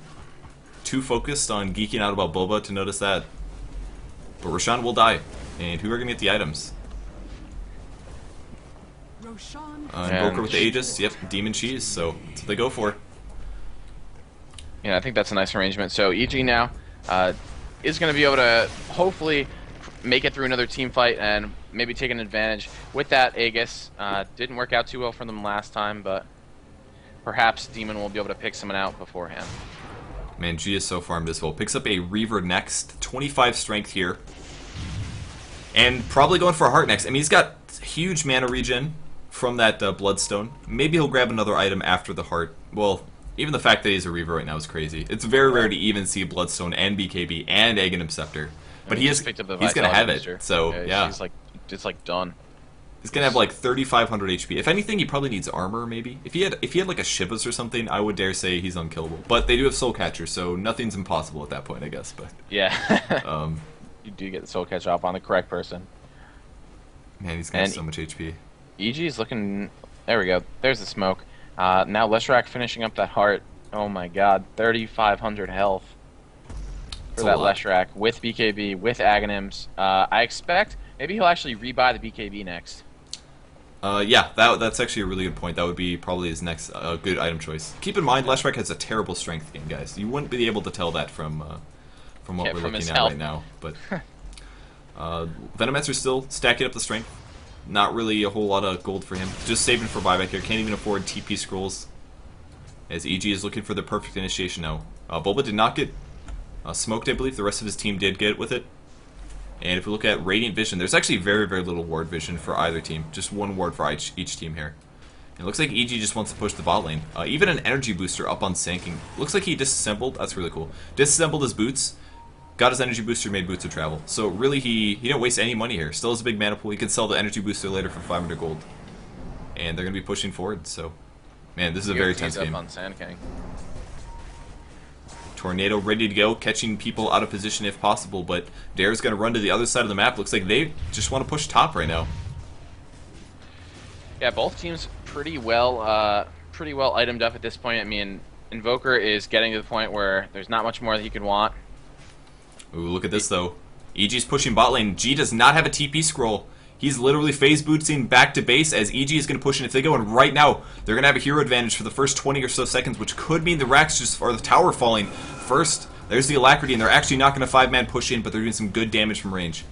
S1: Too focused on geeking out about Boba to notice that. But Roshan will die. And who are going to get the items? Invoker with the Aegis. Yep, Demon Cheese. So that's what they go for.
S4: Yeah, I think that's a nice arrangement. So EG now is going to be able to hopefully make it through another team fight and maybe take an advantage with that Aegis. Didn't work out too well for them last time, but perhaps Demon will be able to pick someone out beforehand.
S1: Man, G is so farmed as well. Picks up a Reaver next. 25 strength here. And probably going for a Heart next. I mean, he's got huge mana regen from that Bloodstone. Maybe he'll grab another item after the Heart. Well, even the fact that he's a Reaver right now is crazy. It's very rare to even see Bloodstone and BKB and Aghanim Scepter. But he's going to have it, so yeah.
S4: It's like done.
S1: He's going to have like 3,500 HP. If anything, he probably needs armor, maybe. If he had like a Shivas or something, I would dare say he's unkillable. But they do have Soul Catcher, so nothing's impossible at that point, I guess. But
S4: yeah, you do get the Soul Catcher off on the correct person.
S1: Man, he's got so much HP.
S4: EG is looking There we go. There's the smoke. Now Leshrac finishing up that heart. Oh my god, 3,500 health for that Leshrac with BKB, with Aghanims. I expect maybe he'll actually rebuy the BKB next.
S1: Yeah, that's actually a really good point. That would be probably his next good item choice. Keep in mind, Leshrac has a terrible strength game, guys. You wouldn't be able to tell that from what we're looking at right now. But Venomancer's still stacking up the strength. Not really a whole lot of gold for him. Just saving for buyback here. Can't even afford TP scrolls. As EG is looking for the perfect initiation now. Bulba did not get smoked, I believe. The rest of his team did get with it. And if we look at Radiant Vision, there's actually very, very little ward vision for either team. Just one ward for each team here. It looks like EG just wants to push the bot lane. Even an energy booster up on Sanking. Looks like he disassembled. That's really cool. Disassembled his boots. Got his energy booster, made boots of travel. So really, he didn't waste any money here. Still has a big mana pool. He can sell the energy booster later for 500 gold. And they're going to be pushing forward. So, man, this is a very tense game.
S4: On Sand King.
S1: Tornado ready to go, catching people out of position if possible, but Dare's going to run to the other side of the map. Looks like they just want to push top right now.
S4: Yeah, both teams pretty well itemed up at this point. I mean, Invoker is getting to the point where there's not much more that he could want.
S1: Ooh, look at this though. EG's pushing bot lane. G does not have a TP scroll. He's literally phase bootsing back to base as EG is going to push in. If they go in right now, they're going to have a hero advantage for the first 20 or so seconds, which could mean the racks just or the tower falling first. There's the Alacrity, and they're actually not going to 5-man push in, but they're doing some good damage from range.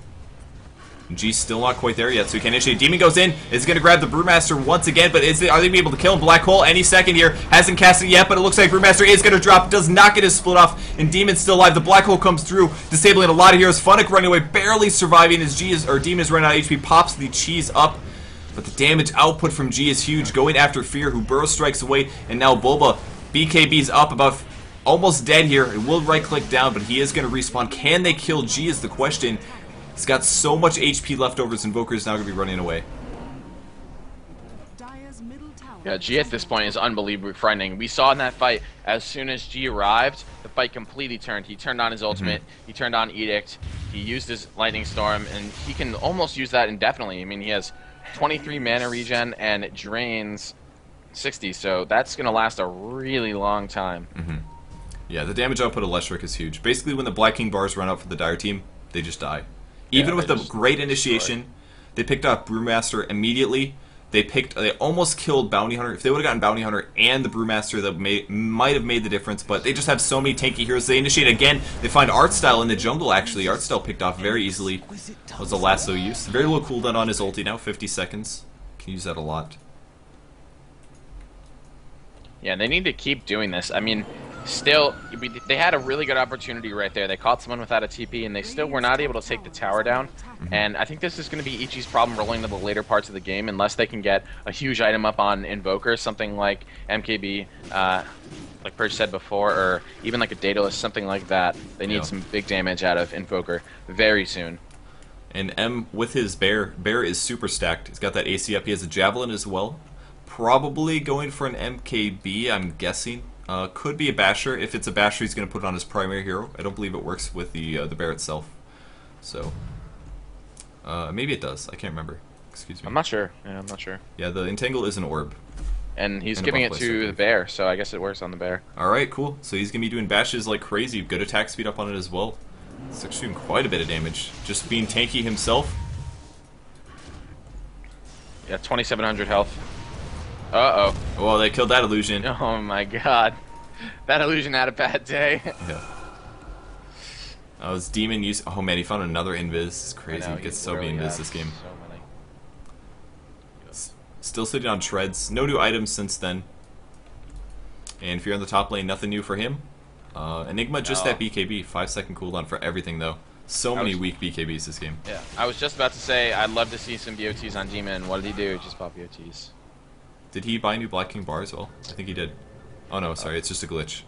S1: G's still not quite there yet, so he can't initiate. Demon goes in, is going to grab the Brewmaster once again, but are they going to be able to kill him? Black Hole any second here. Hasn't cast it yet, but it looks like Brewmaster is going to drop. Does not get his split off, and Demon's still alive. The Black Hole comes through, disabling a lot of heroes. Funnick running away, barely surviving as Demon is running out of HP, pops the cheese up. But the damage output from G is huge, going after Fear, who burrow strikes away, and now Bulba. BKB's up about almost dead here. It will right-click down, but he is going to respawn. Can they kill G is the question. He's got so much HP left over, his Invoker is now going to be running away.
S4: Yeah, G at this point is unbelievably frightening. We saw in that fight, as soon as G arrived, the fight completely turned. He turned on his ultimate, he turned on Edict, he used his Lightning Storm, and he can almost use that indefinitely. I mean, he has 23 mana regen, and it drains 60, so that's going to last a really long time.
S1: Yeah, the damage output of Leshrac is huge. Basically, when the Black King bars run out for the Dire team, they just die. Even with the great initiation, they picked up Brewmaster immediately. They almost killed Bounty Hunter. If they would have gotten Bounty Hunter and the Brewmaster, that might have made the difference. But they just have so many tanky heroes. They initiate again. They find Artstyle in the jungle, actually. Artstyle picked off very easily. Was a lasso use. Very low cooldown on his ulti now, 50 seconds. Can use that a lot.
S4: Yeah, they need to keep doing this. I mean, still, they had a really good opportunity right there. They caught someone without a TP, and they still were not able to take the tower down. And I think this is going to be Ichi's problem rolling to the later parts of the game, unless they can get a huge item up on Invoker, something like MKB, like Purge said before, or even like a Daedalus, something like that. They need some big damage out of Invoker very soon.
S1: And M, with his Bear is super stacked. He's got that AC up. He has a Javelin as well. Probably going for an MKB, I'm guessing. Could be a Basher. If it's a Basher, he's going to put it on his primary hero. I don't believe it works with the Bear itself. So, maybe it does. I can't remember. Excuse me.
S4: I'm not sure. Yeah, I'm not sure.
S1: Yeah, the Entangle is an orb.
S4: And he's giving it to the Bear, so I guess it works on the Bear.
S1: Alright, cool. So he's going to be doing bashes like crazy. Good attack speed up on it as well. It's actually doing quite a bit of damage. Just being tanky himself.
S4: Yeah, 2,700 health. Uh-oh.
S1: Oh, they killed that illusion.
S4: Oh my god. That illusion had a bad day.
S1: Yeah. His demon use. Oh man, he found another invis. It's crazy. He gets so many invis this game.
S4: So many.
S1: Still sitting on shreds. No new items since then. And if you're on the top lane, nothing new for him. Enigma, just that BKB. 5-second cooldown for everything though. So many weak BKBs this game.
S4: Yeah, I was just about to say I'd love to see some BOTs on Demon. What did he do? Just bought BOTs.
S1: Did he buy new Black King bar as well? I think he did. Oh no, sorry, it's just a glitch.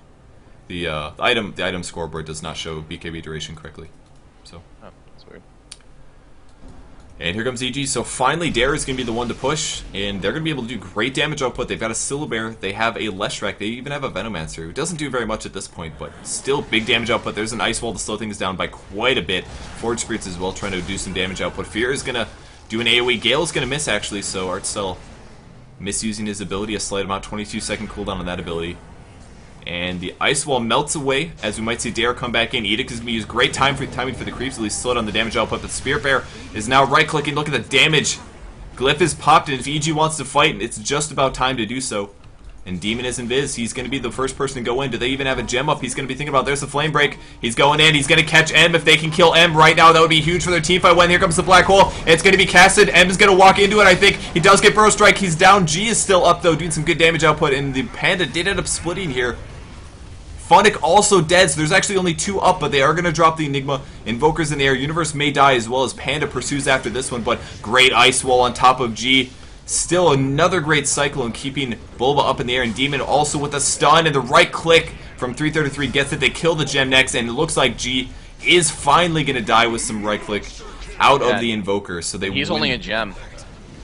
S1: The item scoreboard does not show BKB duration correctly. So.
S4: Oh, that's weird.
S1: And here comes EG. So finally, Dare is going to be the one to push, and they're going to be able to do great damage output. They've got a Syllabear, they have a Leshrac, they even have a Venomancer, who doesn't do very much at this point, but still big damage output. There's an Ice Wall to slow things down by quite a bit. Forge Spirits as well, trying to do some damage output. Fear is going to do an AoE. Gale is going to miss, actually, so Artcell misusing his ability a slight amount. 22-second cooldown on that ability. And the Ice Wall melts away, as we might see Dare come back in. Edict is going to use great timing for the creeps, at least slow down the damage output. But Spirit Bear is now right-clicking. Look at the damage. Glyph is popped, and if EG wants to fight, it's just about time to do so. And Demon is invis. He's going to be the first person to go in. Do they even have a gem up? He's going to be thinking about, there's the Flame Break. He's going in. He's going to catch M. If they can kill M right now, that would be huge for their team fight. When here comes the Black Hole. It's going to be casted. M is going to walk into it, I think. He does get Burrow Strike. He's down. G is still up, though, doing some good damage output. And the Panda did end up splitting here. Funnick also dead, so there's actually only 2 up, but they are going to drop the Enigma. Invoker's in the air. Universe may die as well as Panda pursues after this one, but great Ice Wall on top of G. Still another great Cyclone keeping Bulba up in the air, and Demon also with a stun, and the right click from 333 gets it. They kill the gem next, and it looks like G is finally going to die with some right click out of the Invoker. So he's
S4: only a gem.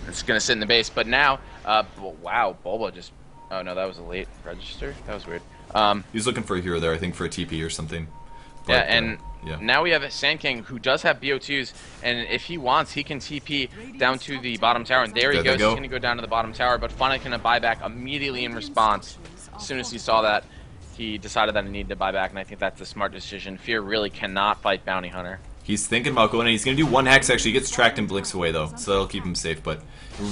S4: It's going to sit in the base, but now, wow, Bulba just... Oh no, that was a late register? That was weird.
S1: He's looking for a hero there, I think, for a TP or something. But,
S4: yeah, and now we have a Sand King who does have BO2s, and if he wants, he can TP down to the bottom tower, and there he goes. He's going to go down to the bottom tower, but Funnick can buy back immediately in response. As soon as he saw that, he decided that he needed to buy back, and I think that's the smart decision. Fear really cannot fight Bounty Hunter.
S1: He's thinking about going in. He's going to do 1 hex, actually. He gets tracked and blinks away, though, so that'll keep him safe, but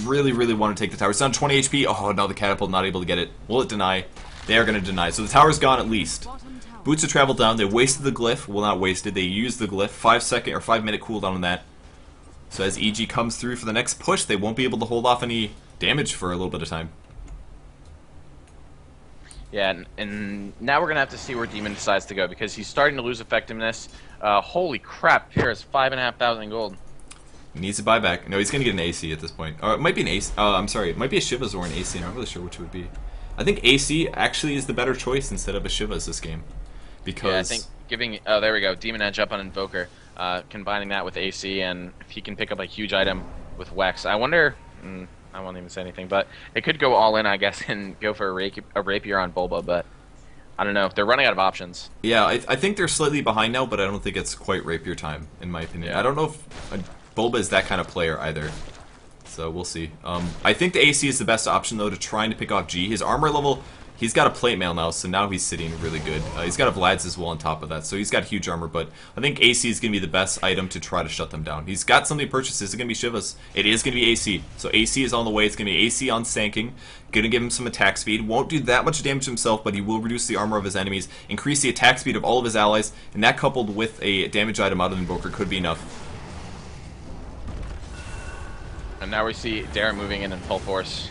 S1: really, really want to take the tower. It's down 20 HP. Oh, no, the Catapult not able to get it. Will it deny? They are going to deny. So the tower's gone at least. Boots have traveled down. They wasted the glyph. Well, not wasted. They used the glyph. 5-second or 5-minute cooldown on that. So as EG comes through for the next push, they won't be able to hold off any damage for a little bit of time.
S4: Yeah, and now we're going to have to see where Demon decides to go, because he's starting to lose effectiveness. Holy crap, Fear has 5,500 gold.
S1: He needs to buy back. No, he's going to get an AC at this point. Or it might be an AC. I'm sorry. It might be a Shivas or an AC. I'm not really sure which it would be. I think AC actually is the better choice instead of a Shivas this game. Because...
S4: Yeah, I think giving... Oh, there we go. Demon Edge up on Invoker. Combining that with AC, and if he can pick up a huge item with Wex. I wonder... I won't even say anything, but it could go all in, I guess, and go for a Rapier on Bulba, but... I don't know. They're running out of options.
S1: Yeah, I think they're slightly behind now, but I don't think it's quite Rapier time, in my opinion.
S4: Yeah.
S1: I don't know if Bulba is that kind of player either. So we'll see. I think the AC is the best option, though, to trying to pick off G. His armor level, he's got a plate mail now, so now he's sitting really good. He's got a Vlad's as well on top of that, so he's got huge armor, but I think AC is going to be the best item to try to shut them down. He's got something to purchase. Is it going to be Shivas? It is going to be AC. So AC is on the way. It's going to be AC on Sanking. Going to give him some attack speed. Won't do that much damage himself, but he will reduce the armor of his enemies, increase the attack speed of all of his allies, and that coupled with a damage item out of Invoker could be enough.
S4: And now we see Dare moving in full force.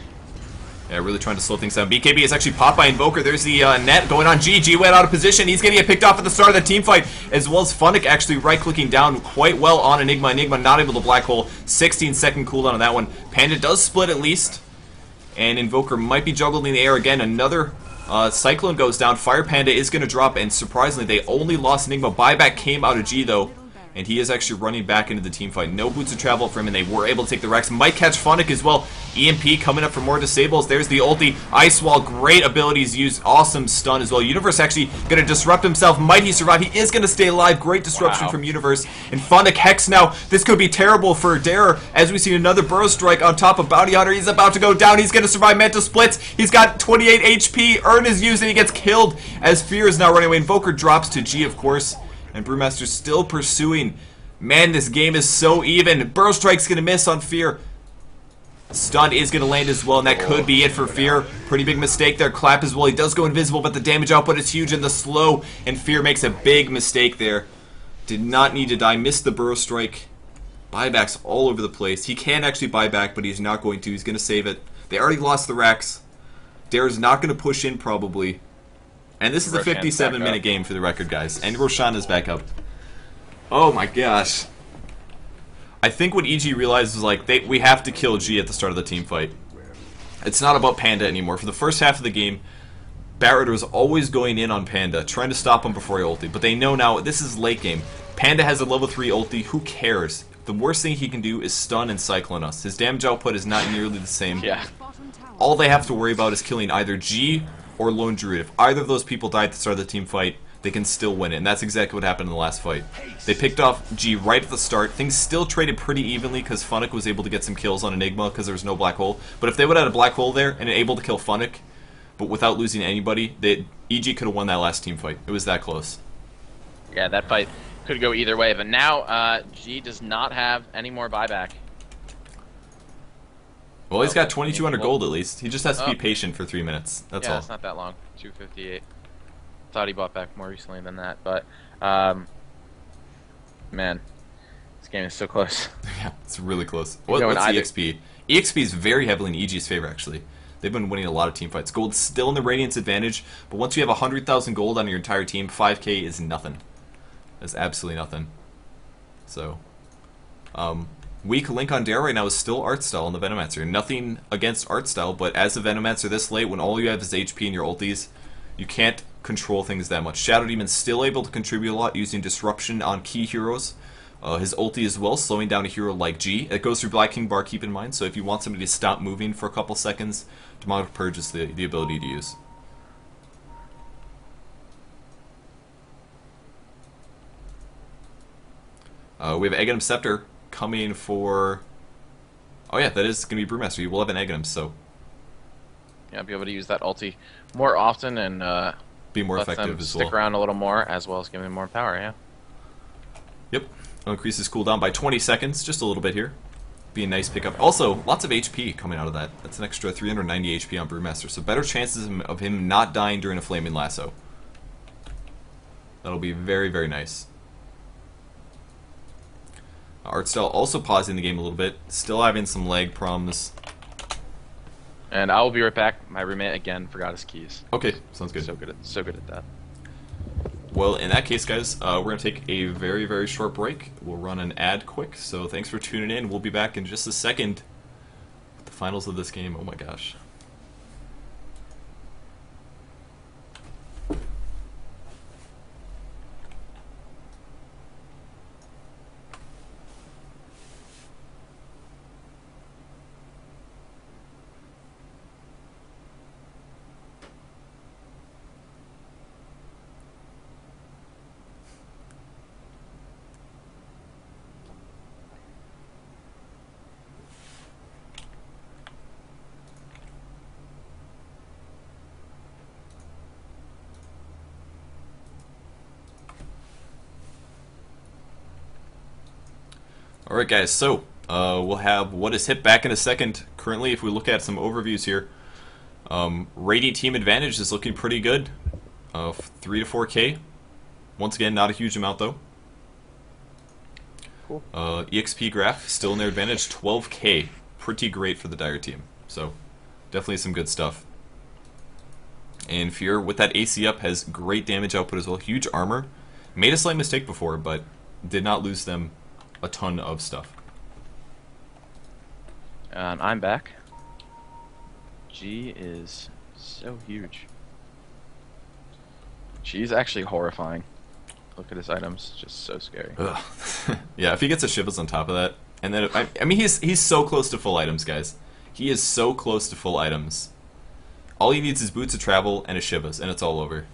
S1: Yeah, really trying to slow things down. BKB is actually popped by Invoker. There's the net going on G. G went out of position. He's going to get picked off at the start of the team fight, as well as Funnick actually right-clicking down quite well on Enigma. Enigma not able to Black Hole. 16-second cooldown on that one. Panda does split at least, and Invoker might be juggled in the air again. Another Cyclone goes down. Fire Panda is going to drop, and surprisingly, they only lost Enigma. Buyback came out of G, though, and he is actually running back into the team fight. No boots of travel for him, and they were able to take the Rex. Might catch Funnick as well. EMP coming up for more disables. There's the ulti. Ice Wall, great abilities used. Awesome stun as well. Universe actually going to disrupt himself. Might he survive? He is going to stay alive. Great disruption from Universe. And Funnick Hex now. This could be terrible for Dare, as we see another Burrow Strike on top of Bounty Hunter. He's about to go down. He's going to survive Mental Splits. He's got 28 HP. Earn is used, and he gets killed as Fear is now running away. Invoker drops to G, of course. And Brewmaster's still pursuing. Man, this game is so even. Burrow Strike's going to miss on Fear. Stun is going to land as well, and that could be it for Fear. Pretty big mistake there. Clap as well. He does go invisible, but the damage output is huge, and the slow, and Fear makes a big mistake there. Did not need to die. Missed the Burrow Strike. Buybacks all over the place. He can actually buy back, but he's not going to. He's going to save it. They already lost the Rax. Dare's not going to push in, probably. And this is a 57-minute game for the record, guys. And Roshan is back up. Oh my gosh. I think what EG realized was like, we have to kill G at the start of the team fight. It's not about Panda anymore. For the first half of the game, Barrett was always going in on Panda, trying to stop him before he ulti. But they know now, this is late game. Panda has a level 3 ulti, who cares? The worst thing he can do is stun and cyclone us. His damage output is not nearly the same.
S4: Yeah.
S1: All they have to worry about is killing either G or Lone Druid. If either of those people die at the start of the team fight, they can still win it, and that's exactly what happened in the last fight. They picked off G right at the start. Things still traded pretty evenly because Funnick was able to get some kills on Enigma because there was no black hole. But if they would have had a black hole there and able to kill Funnick, but without losing anybody, EG could have won that last team fight. It was that close.
S4: Yeah, that fight could go either way, but now G does not have any more buyback.
S1: Well, he's got 2,200 gold at least. He just has to be patient for 3 minutes. That's all.
S4: Yeah, it's not that long. 258. Thought he bought back more recently than that, but man, this game is so close.
S1: Yeah, it's really close.
S4: What's
S1: EXP? EXP is very heavily in EG's favor, actually. They've been winning a lot of team fights. Gold's still in the Radiant's advantage, but once you have 100,000 gold on your entire team, 5k is nothing. That's absolutely nothing. So, weak link on Dare right now is still Artstyle on the Venomancer. Nothing against Artstyle, but as a Venomancer this late, when all you have is HP and your ulties, you can't control things that much. Shadow Demon's still able to contribute a lot using Disruption on key heroes. His ulti as well, slowing down a hero like G. It goes through Black King Bar, keep in mind, so if you want somebody to stop moving for a couple seconds, Demonic Purge is the ability to use. We have Aghanim Scepter coming for... Oh yeah, that is going to be Brewmaster. You will have an Aghanim, so...
S4: Yeah, be able to use that ulti more often and
S1: be more
S4: let
S1: effective
S4: them
S1: as
S4: stick
S1: well.
S4: around a little more, as well as giving them more power, yeah.
S1: Yep. It'll increase his cooldown by 20 seconds, just a little bit here. Be a nice pickup. Also, lots of HP coming out of that. That's an extra 390 HP on Brewmaster, so better chances of him not dying during a Flaming Lasso. That'll be very, very nice. Artstyle also pausing the game a little bit, still having some lag problems.
S4: And I will be right back. My roommate again forgot his keys.
S1: Okay, sounds good.
S4: So good at that.
S1: Well, in that case, guys, we're going to take a very, very short break. We'll run an ad quick, so thanks for tuning in. We'll be back in just a second with the finals of this game. Oh my gosh. Alright guys, so we'll have WhatIsHip back in a second. Currently, if we look at some overviews here, Radiant Team Advantage is looking pretty good. 3 to 4k. Once again, not a huge amount though.
S4: Cool.
S1: EXP graph, still in their advantage, 12k. Pretty great for the Dire team. So, definitely some good stuff. And Fear, with that AC up, has great damage output as well. Huge armor. Made a slight mistake before, but did not lose them a ton of stuff.
S4: And I'm back. G is so huge. G's actually horrifying. Look at his items, just so scary.
S1: Ugh. Yeah, if he gets a Shivas on top of that, and then I mean he's so close to full items, guys. He is so close to full items. All he needs is Boots of Travel and a Shivas, and it's all over.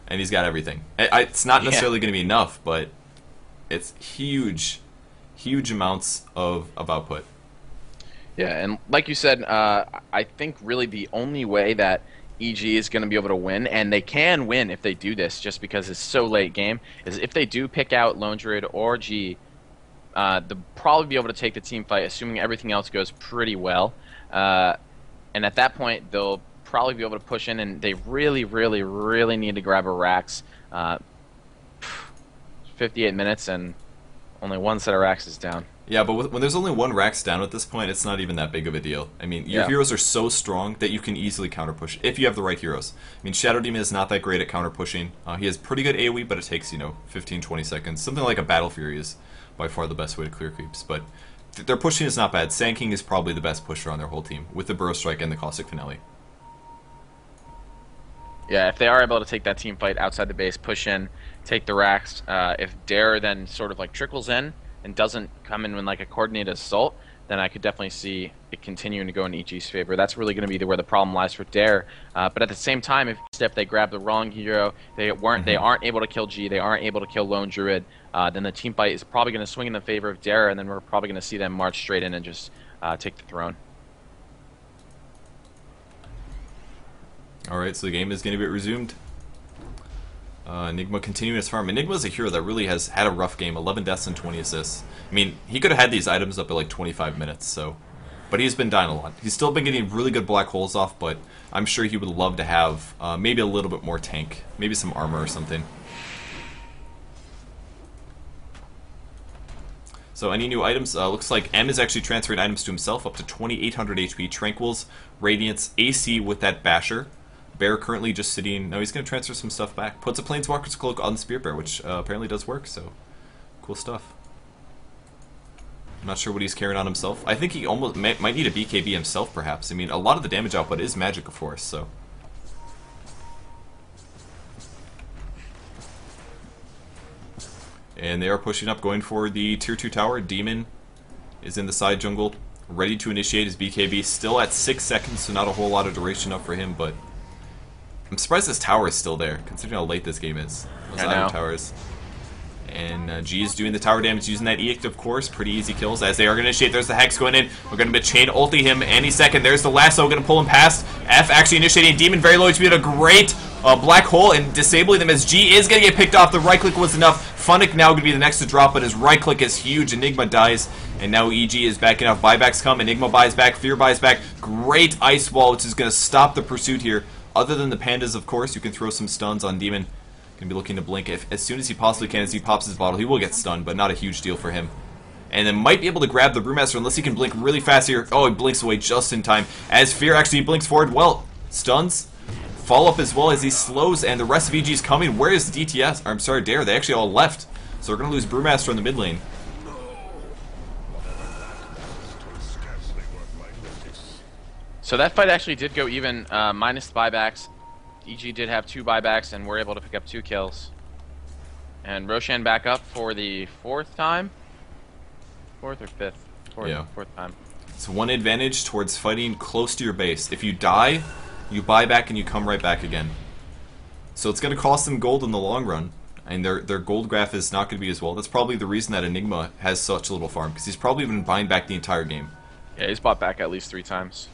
S1: And he's got everything. It's not necessarily going to be enough, but it's huge amounts of output.
S4: Yeah, and like you said, I think really the only way that EG is going to be able to win, and they can win if they do this just because it's so late game, is if they do pick out Lone Druid or G, they'll probably be able to take the team fight, assuming everything else goes pretty well. And at that point, they'll probably be able to push in, and they really, really, really need to grab a Rax. 58 minutes, and only one set of Rax is down.
S1: Yeah, but when there's only one Rax down at this point, it's not even that big of a deal. I mean, your heroes are so strong that you can easily counter push if you have the right heroes. I mean, Shadow Demon is not that great at counter pushing. He has pretty good AoE, but it takes, 15-20 seconds. Something like a Battle Fury is by far the best way to clear creeps, but their pushing is not bad. Sand King is probably the best pusher on their whole team, with the Burrow Strike and the Caustic Finale.
S4: Yeah, if they are able to take that team fight outside the base, push in, take the Rax, if Dare then sort of like trickles in and doesn't come in with like a coordinated assault, then I could definitely see it continuing to go in EG's favor. That's really going to be where the problem lies for Dare. But at the same time, if they grab the wrong hero, they aren't able to kill G, they aren't able to kill Lone Druid, then the team fight is probably going to swing in the favor of Dare, and then we're probably going to see them march straight in and just take the throne.
S1: Alright, so the game is going to be resumed. Enigma continuing his farm. Enigma is a hero that really has had a rough game. 11 deaths and 20 assists. I mean, he could have had these items up at like 25 minutes, so... But he's been dying a lot. He's still been getting really good black holes off, but I'm sure he would love to have maybe a little bit more tank. Maybe some armor or something. So any new items? Looks like M is actually transferring items to himself up to 2800 HP. Tranquils, Radiance, AC with that Basher. Bear currently just sitting... No, he's going to transfer some stuff back. Puts a Planeswalker's Cloak on the Spirit Bear, which apparently does work, so... Cool stuff. I'm not sure what he's carrying on himself. I think he almost might need a BKB himself, perhaps. I mean, a lot of the damage output is magic, of course, so... And they are pushing up, going for the Tier 2 tower. Demon is in the side jungle, ready to initiate his BKB. Still at 6 seconds, so not a whole lot of duration up for him, but... I'm surprised this tower is still there, considering how late this game is. Those item towers. And G is doing the tower damage using that Edict, of course. Pretty easy kills as they are going to initiate. There's the Hex going in. We're going to chain ulti him any second. There's the lasso going to pull him past. F actually initiating Demon very low HP with a great black hole and disabling them as G is going to get picked off. The right click was enough. Funnick now going to be the next to drop, but his right click is huge. Enigma dies. And now EG is backing off. Buybacks come. Enigma buys back. Fear buys back. Great Ice Wall, which is going to stop the pursuit here. Other than the pandas, of course, you can throw some stuns on Demon. Gonna be looking to blink as soon as he possibly can. As he pops his bottle, he will get stunned, but not a huge deal for him. And then might be able to grab the Brewmaster unless he can blink really fast here. Oh, he blinks away just in time. As Fear actually blinks forward, well, stuns. Follow up as well as he slows, and the rest of EG is coming. Where is the DTS? Or, I'm sorry, Dare. They actually all left. So we're gonna lose Brewmaster in the mid lane.
S4: So that fight actually did go even, minus the buybacks. EG did have 2 buybacks and were able to pick up 2 kills. And Roshan back up for the 4th time? 4th or 5th? 4th,
S1: yeah.
S4: 4th time.
S1: It's one advantage towards fighting close to your base. If you die, you buy back and you come right back again. So it's going to cost them gold in the long run. And their gold graph is not going to be as well. That's probably the reason that Enigma has such little farm. Because he's probably been buying back the entire game.
S4: Yeah, he's bought back at least 3 times.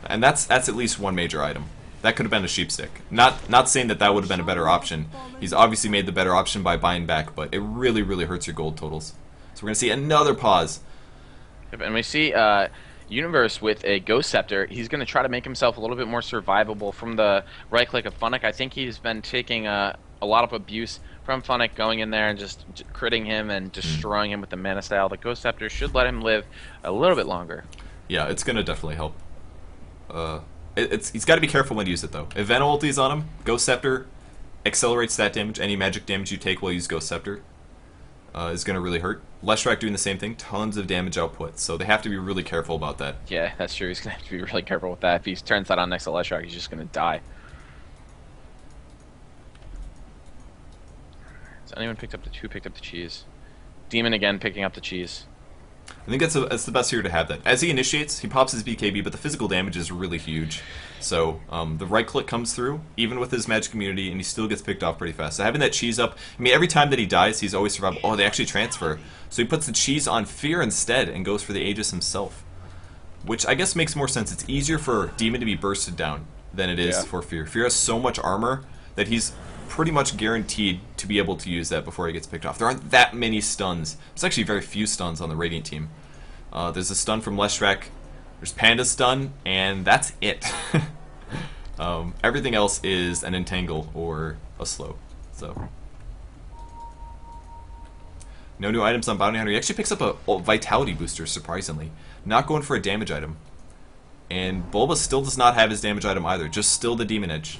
S1: And that's at least one major item. That could have been a sheep stick. Not saying that would have been a better option. He's obviously made the better option by buying back, but it really, really hurts your gold totals. So we're going to see another pause.
S4: And we see Universe with a Ghost Scepter. He's going to try to make himself a little bit more survivable from the right click of Funnick. I think he's been taking a lot of abuse from Funnick, going in there and just critting him and destroying him with the Mana Style. The Ghost Scepter should let him live a little bit longer.
S1: Yeah, it's going to definitely help. He's got to be careful when to use it, though. If Venom ulti's on him, Ghost Scepter accelerates stat damage. Any magic damage you take while you use Ghost Scepter is going to really hurt. Leshrac doing the same thing, tons of damage output, so they have to be really careful about that.
S4: Yeah, that's true. He's going to have to be really careful with that. If he turns that on next to Leshrac, he's just going to die. So anyone picked up who picked up the cheese? Demon again picking up the cheese.
S1: I think that's the best hero to have that. As he initiates, he pops his BKB, but the physical damage is really huge. So the right click comes through, even with his magic immunity, and he still gets picked off pretty fast. So having that cheese up, I mean, every time that he dies, he's always survived. Oh, they actually transfer. So he puts the cheese on Fear instead and goes for the Aegis himself. Which I guess makes more sense. It's easier for Demon to be bursted down than it is for Fear. Fear has so much armor that he's pretty much guaranteed to be able to use that before he gets picked off. There aren't that many stuns. There's actually very few stuns on the Radiant team. There's a stun from Leshrac, there's Panda's stun, and that's it. Everything else is an entangle or a slow. So no new items on Bounty Hunter. He actually picks up a Vitality booster, surprisingly. Not going for a damage item. And Bulba still does not have his damage item either, just still the Demon Edge.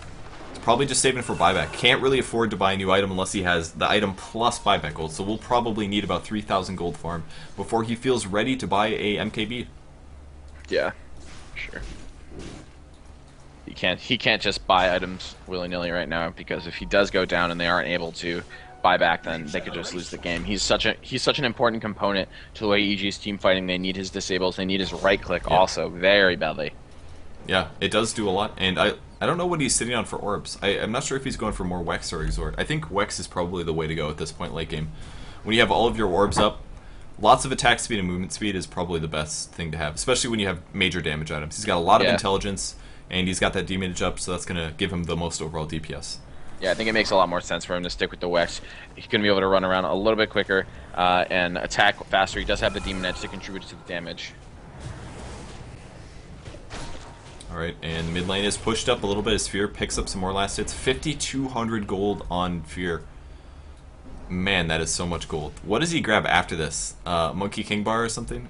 S1: Probably just saving it for buyback. Can't really afford to buy a new item unless he has the item plus buyback gold. So we'll probably need about 3,000 gold for him before he feels ready to buy a MKB.
S4: Yeah, sure. He can't just buy items willy-nilly right now, because if he does go down and they aren't able to buyback, then they could just lose the game. He's such an important component to the way EG's team fighting. They need his disables. They need his right click also very badly.
S1: Yeah, it does do a lot, and I don't know what he's sitting on for orbs. I'm not sure if he's going for more Wex or Exhort. I think Wex is probably the way to go at this point late game. When you have all of your orbs up, lots of attack speed and movement speed is probably the best thing to have, especially when you have major damage items. He's got a lot of intelligence, and he's got that damage up, so that's going to give him the most overall DPS.
S4: Yeah, I think it makes a lot more sense for him to stick with the Wex. He's going to be able to run around a little bit quicker and attack faster. He does have the Demon Edge to contribute to the damage.
S1: Alright, and the mid lane is pushed up a little bit as Fear picks up some more last hits. 5,200 gold on Fear. Man, that is so much gold. What does he grab after this? Monkey King Bar or something?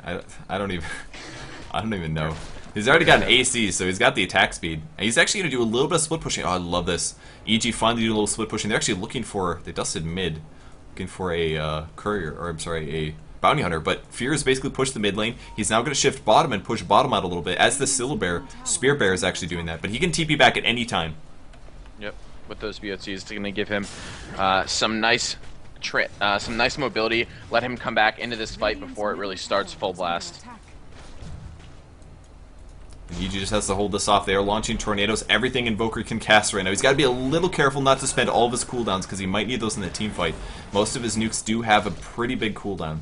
S1: I don't even know. He's already got an AC, so he's got the attack speed. And he's actually going to do a little bit of split pushing. Oh, I love this. EG finally doing a little split pushing. They're actually looking for, they dusted mid, looking for a courier, or I'm sorry, a bounty hunter. But Fear has basically pushed the mid lane. He's now going to shift bottom and push bottom out a little bit, as the Spear Bear is actually doing that. But he can TP back at any time.
S4: Yep, with those BOCs, it's going to give him some nice mobility. Let him come back into this fight before it really starts full blast.
S1: EG just has to hold this off. They are launching tornadoes. Everything Invoker can cast right now. He's got to be a little careful not to spend all of his cooldowns because he might need those in the team fight. Most of his nukes do have a pretty big cooldown.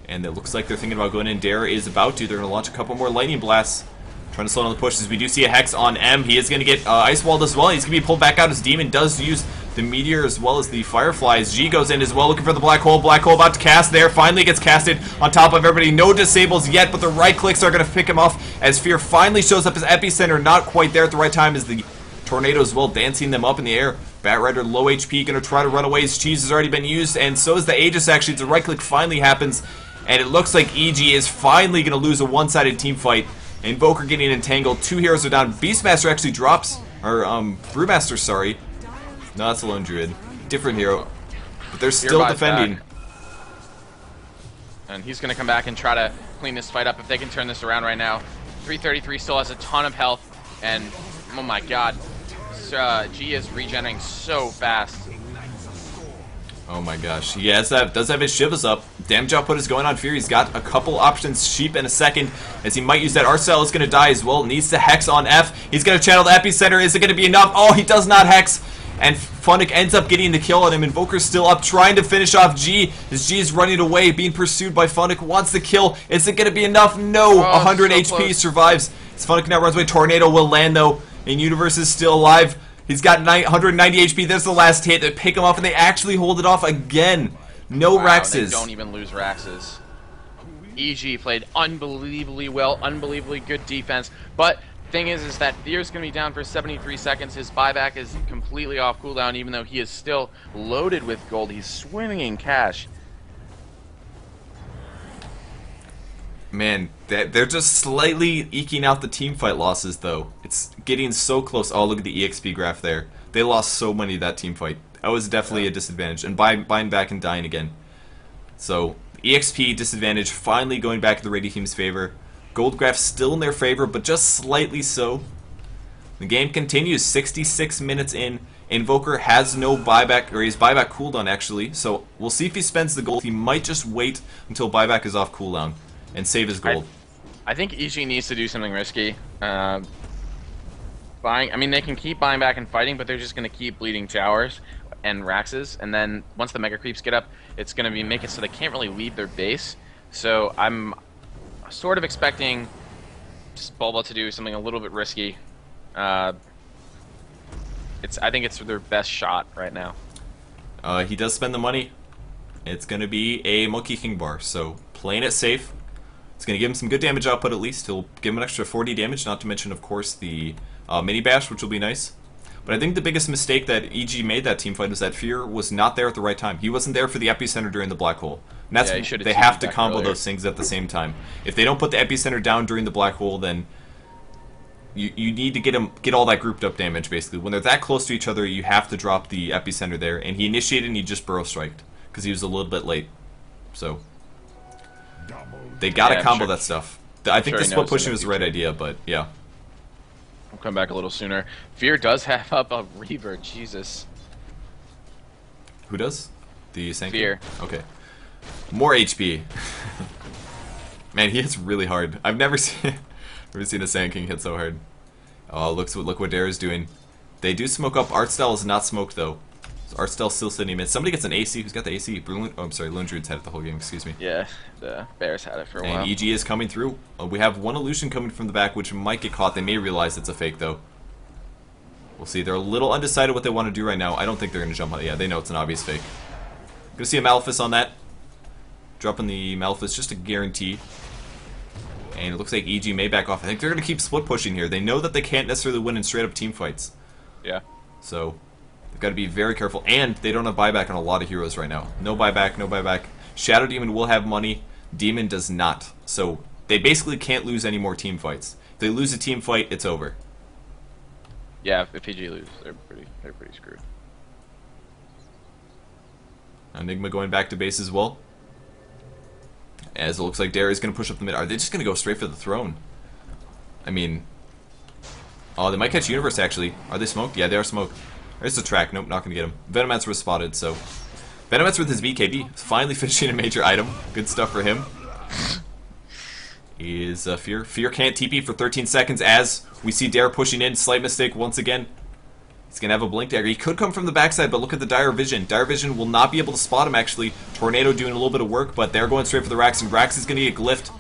S1: And it looks like they're thinking about going in. Dare is about to. They're going to launch a couple more lightning blasts. Trying to slow down the pushes. We do see a Hex on M. He is going to get Ice Walled as well. He's going to be pulled back out. His Demon does use the Meteor as well as the Fireflies. G goes in as well, looking for the Black Hole. Black Hole about to cast there. Finally gets casted on top of everybody. No disables yet, but the right clicks are going to pick him off as Fear finally shows up. His Epicenter not quite there at the right time as the Tornado as well, dancing them up in the air. Batrider low HP, going to try to run away. His cheese has already been used, and so is the Aegis actually. The right click finally happens, and it looks like EG is finally going to lose a one-sided team fight. Invoker getting entangled. 2 heroes are down. Beastmaster actually drops, or Brewmaster, sorry. No, that's a Lone Druid. Different hero. But they're still defending.
S4: Back. And he's going to come back and try to clean this fight up if they can turn this around right now. 333 still has a ton of health, and oh my god. G is regenerating so fast.
S1: Oh my gosh. He does have his Shivas up. Damage output is going on Fear. He's got a couple options. Sheep in a second, as he might use that. Arcel is going to die as well. Needs to Hex on F. He's going to channel the Epicenter. Is it going to be enough? Oh, he does not Hex. And Funnick ends up getting the kill on him. Invoker's still up, trying to finish off G. As G is running away, being pursued by Funnick. Wants the kill. Is it going to be enough? No. 100 HP close. Survives. As Funnick now runs away. Tornado will land, though. And Universe is still alive. He's got 190 HP. There's the last hit. They pick him off, and they actually hold it off again. No Raxes.
S4: They don't even lose Raxes. EG played unbelievably well, unbelievably good defense. But thing is that Fear's going to be down for 73 seconds. His buyback is completely off cooldown, even though he is still loaded with gold. He's swimming in cash.
S1: Man, they're just slightly eking out the team fight losses, though. It's getting so close. Oh, look at the EXP graph there. They lost so many that team fight. That was definitely a disadvantage. And buying back and dying again. So, EXP disadvantage finally going back in the Radiant team's favor. Gold graph still in their favor, but just slightly so. The game continues. 66 minutes in. Invoker has no buyback, or his buyback cooldown actually. So, we'll see if he spends the gold. He might just wait until buyback is off cooldown and save his gold.
S4: I think EG needs to do something risky. I mean, they can keep buying back and fighting, but they're just going to keep bleeding towers and Raxes, and then once the Mega Creeps get up, it's going to make it so they can't really leave their base. So I'm sort of expecting just Bulba to do something a little bit risky. I think it's their best shot right now.
S1: He does spend the money. It's going to be a Monkey King Bar, so playing it safe. It's going to give him some good damage output at least. He'll give him an extra 40 damage, not to mention, of course, the mini bash, which will be nice. But I think the biggest mistake that EG made that team fight was that Fear was not there at the right time. He wasn't there for the Epicenter during the Black Hole. And that's they have to combo earlier. Those things at the same time. If they don't put the Epicenter down during the Black Hole, then you need to get all that grouped up damage, basically. When they're that close to each other, you have to drop the Epicenter there. And he initiated and he just burrow striked because he was a little bit late. So they gotta combo that stuff. I think the split pushing was the right idea, but yeah.
S4: I'll come back a little sooner. Fear does have up a Reaver, Jesus.
S1: Who does? The Sand King?
S4: Fear.
S1: Okay. More HP. Man, he hits really hard. I've never seen a Sand King hit so hard. Oh, look what Dara's doing. They do smoke up. Artstyle is not smoked though. So Artstyle's still sitting in. Somebody gets an AC. Who's got the AC? Oh, I'm sorry. Lone Druid's had it the whole game. Excuse me.
S2: Yeah, the Bears had it for a while.
S1: And EG is coming through. We have one illusion coming from the back, which might get caught. They may realize it's a fake though. We'll see. They're a little undecided what they want to do right now. I don't think they're going to jump on it. Yeah, they know it's an obvious fake. Gonna see a Malefice on that. Dropping the Malefice just to guarantee. And it looks like EG may back off. I think they're going to keep split pushing here. They know that they can't necessarily win in straight up team fights.
S2: Yeah.
S1: So they've got to be very careful. And they don't have buyback on a lot of heroes right now. No buyback, no buyback. Shadow Demon will have money. Demon does not. So they basically can't lose any more team fights. If they lose a team fight, it's over.
S2: Yeah, if PG lose, they're pretty screwed.
S1: Enigma going back to base as well. As it looks like Dara is going to push up the mid. Are they just going to go straight for the throne? I mean... Oh, they might catch Universe, actually. Are they smoked? Yeah, they are smoked. There's the track. Nope, not going to get him. Venomancer was spotted, so... Venomancer with his BKB. Finally finishing a major item. Good stuff for him. Is Fear. Fear can't TP for 13 seconds as we see Dare pushing in. Slight mistake once again. He's going to have a Blink Dagger. He could come from the backside, but look at the Dire Vision. Dire Vision will not be able to spot him, actually. Tornado doing a little bit of work, but they're going straight for the Rax, and Rax is going to get glyphed.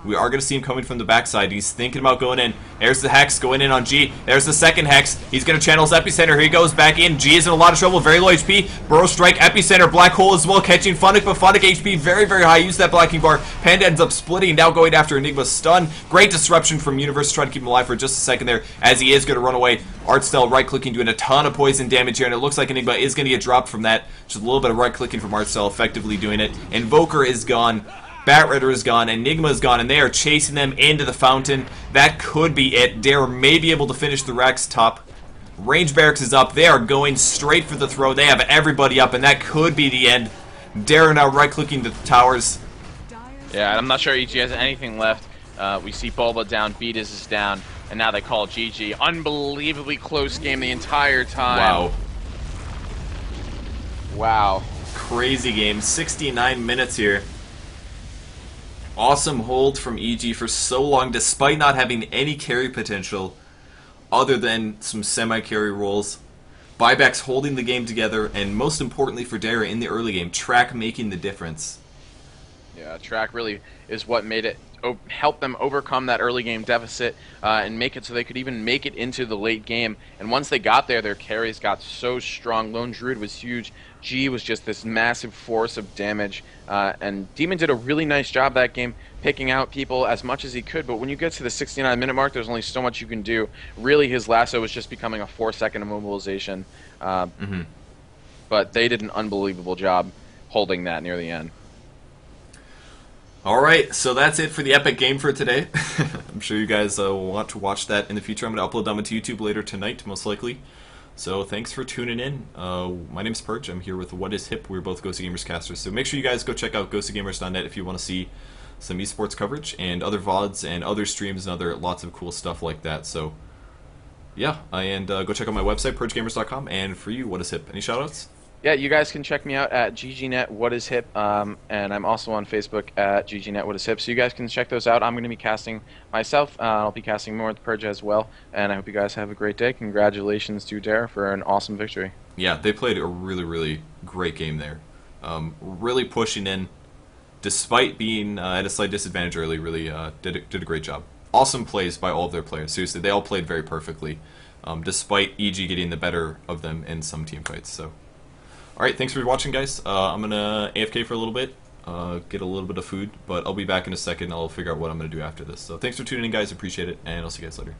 S1: We are going to see him coming from the backside. He's thinking about going in. There's the Hex going in on G. There's the second Hex. He's going to channel his Epicenter. Here he goes back in. G is in a lot of trouble. Very low HP. Burrow Strike, Epicenter, Black Hole as well. Catching Funnick, but Funnick HP very, very high. Use that Blacking Bar. Panda ends up splitting. Now going after Enigma's stun. Great disruption from Universe. Trying to keep him alive for just a second there as he is going to run away. Artstyle right-clicking, doing a ton of poison damage here, and it looks like Enigma is going to get dropped from that. Just a little bit of right-clicking from Artstyle, effectively doing it. Invoker is gone. Bat Rider is gone, Enigma is gone, and they are chasing them into the fountain. That could be it. Dare may be able to finish the Rex top. Range Barracks is up. They are going straight for the throw. They have everybody up, and that could be the end. Dare now right-clicking the towers.
S4: Yeah, I'm not sure EG has anything left. We see Bulba down, Beatus is down, and now they call GG. Unbelievably close game the entire time.
S1: Wow.
S4: Wow.
S1: Crazy game. 69 minutes here. Awesome hold from EG for so long, despite not having any carry potential other than some semi-carry roles. Buybacks holding the game together, and most importantly for Dara in the early game, Track making the difference.
S4: Yeah, Track really is what made it help them overcome that early game deficit and make it so they could even make it into the late game. And once they got there, their carries got so strong. Lone Druid was huge. G was just this massive force of damage. And Demon did a really nice job that game, picking out people as much as he could. But when you get to the 69-minute mark, there's only so much you can do. Really, his lasso was just becoming a 4-second immobilization. But they did an unbelievable job holding that near the end.
S1: Alright, so that's it for the epic game for today. I'm sure you guys will want to watch that in the future. I'm going to upload them to YouTube later tonight, most likely. So thanks for tuning in. My name's Purge. I'm here with WhatIsHip. We're both Ghosty Gamers casters. So make sure you guys go check out ghostygamers.net if you want to see some esports coverage and other VODs and other streams and other lots of cool stuff like that. So yeah, and go check out my website, purgegamers.com. And for you, WhatIsHip? Any shoutouts?
S4: Yeah, you guys can check me out at ggnet WhatIsHip, and I'm also on Facebook at ggnet WhatIsHip, so you guys can check those out. I'm going to be casting myself. I'll be casting more with Purge as well, and I hope you guys have a great day. Congratulations to Dare for an awesome victory.
S1: Yeah, they played a really, really great game there. Really pushing in, despite being at a slight disadvantage early. Really did a great job. Awesome plays by all of their players. Seriously, they all played very perfectly, despite EG getting the better of them in some team fights. So. Alright, thanks for watching, guys. I'm going to AFK for a little bit, get a little bit of food, but I'll be back in a second. I'll figure out what I'm going to do after this. So thanks for tuning in, guys. Appreciate it, and I'll see you guys later.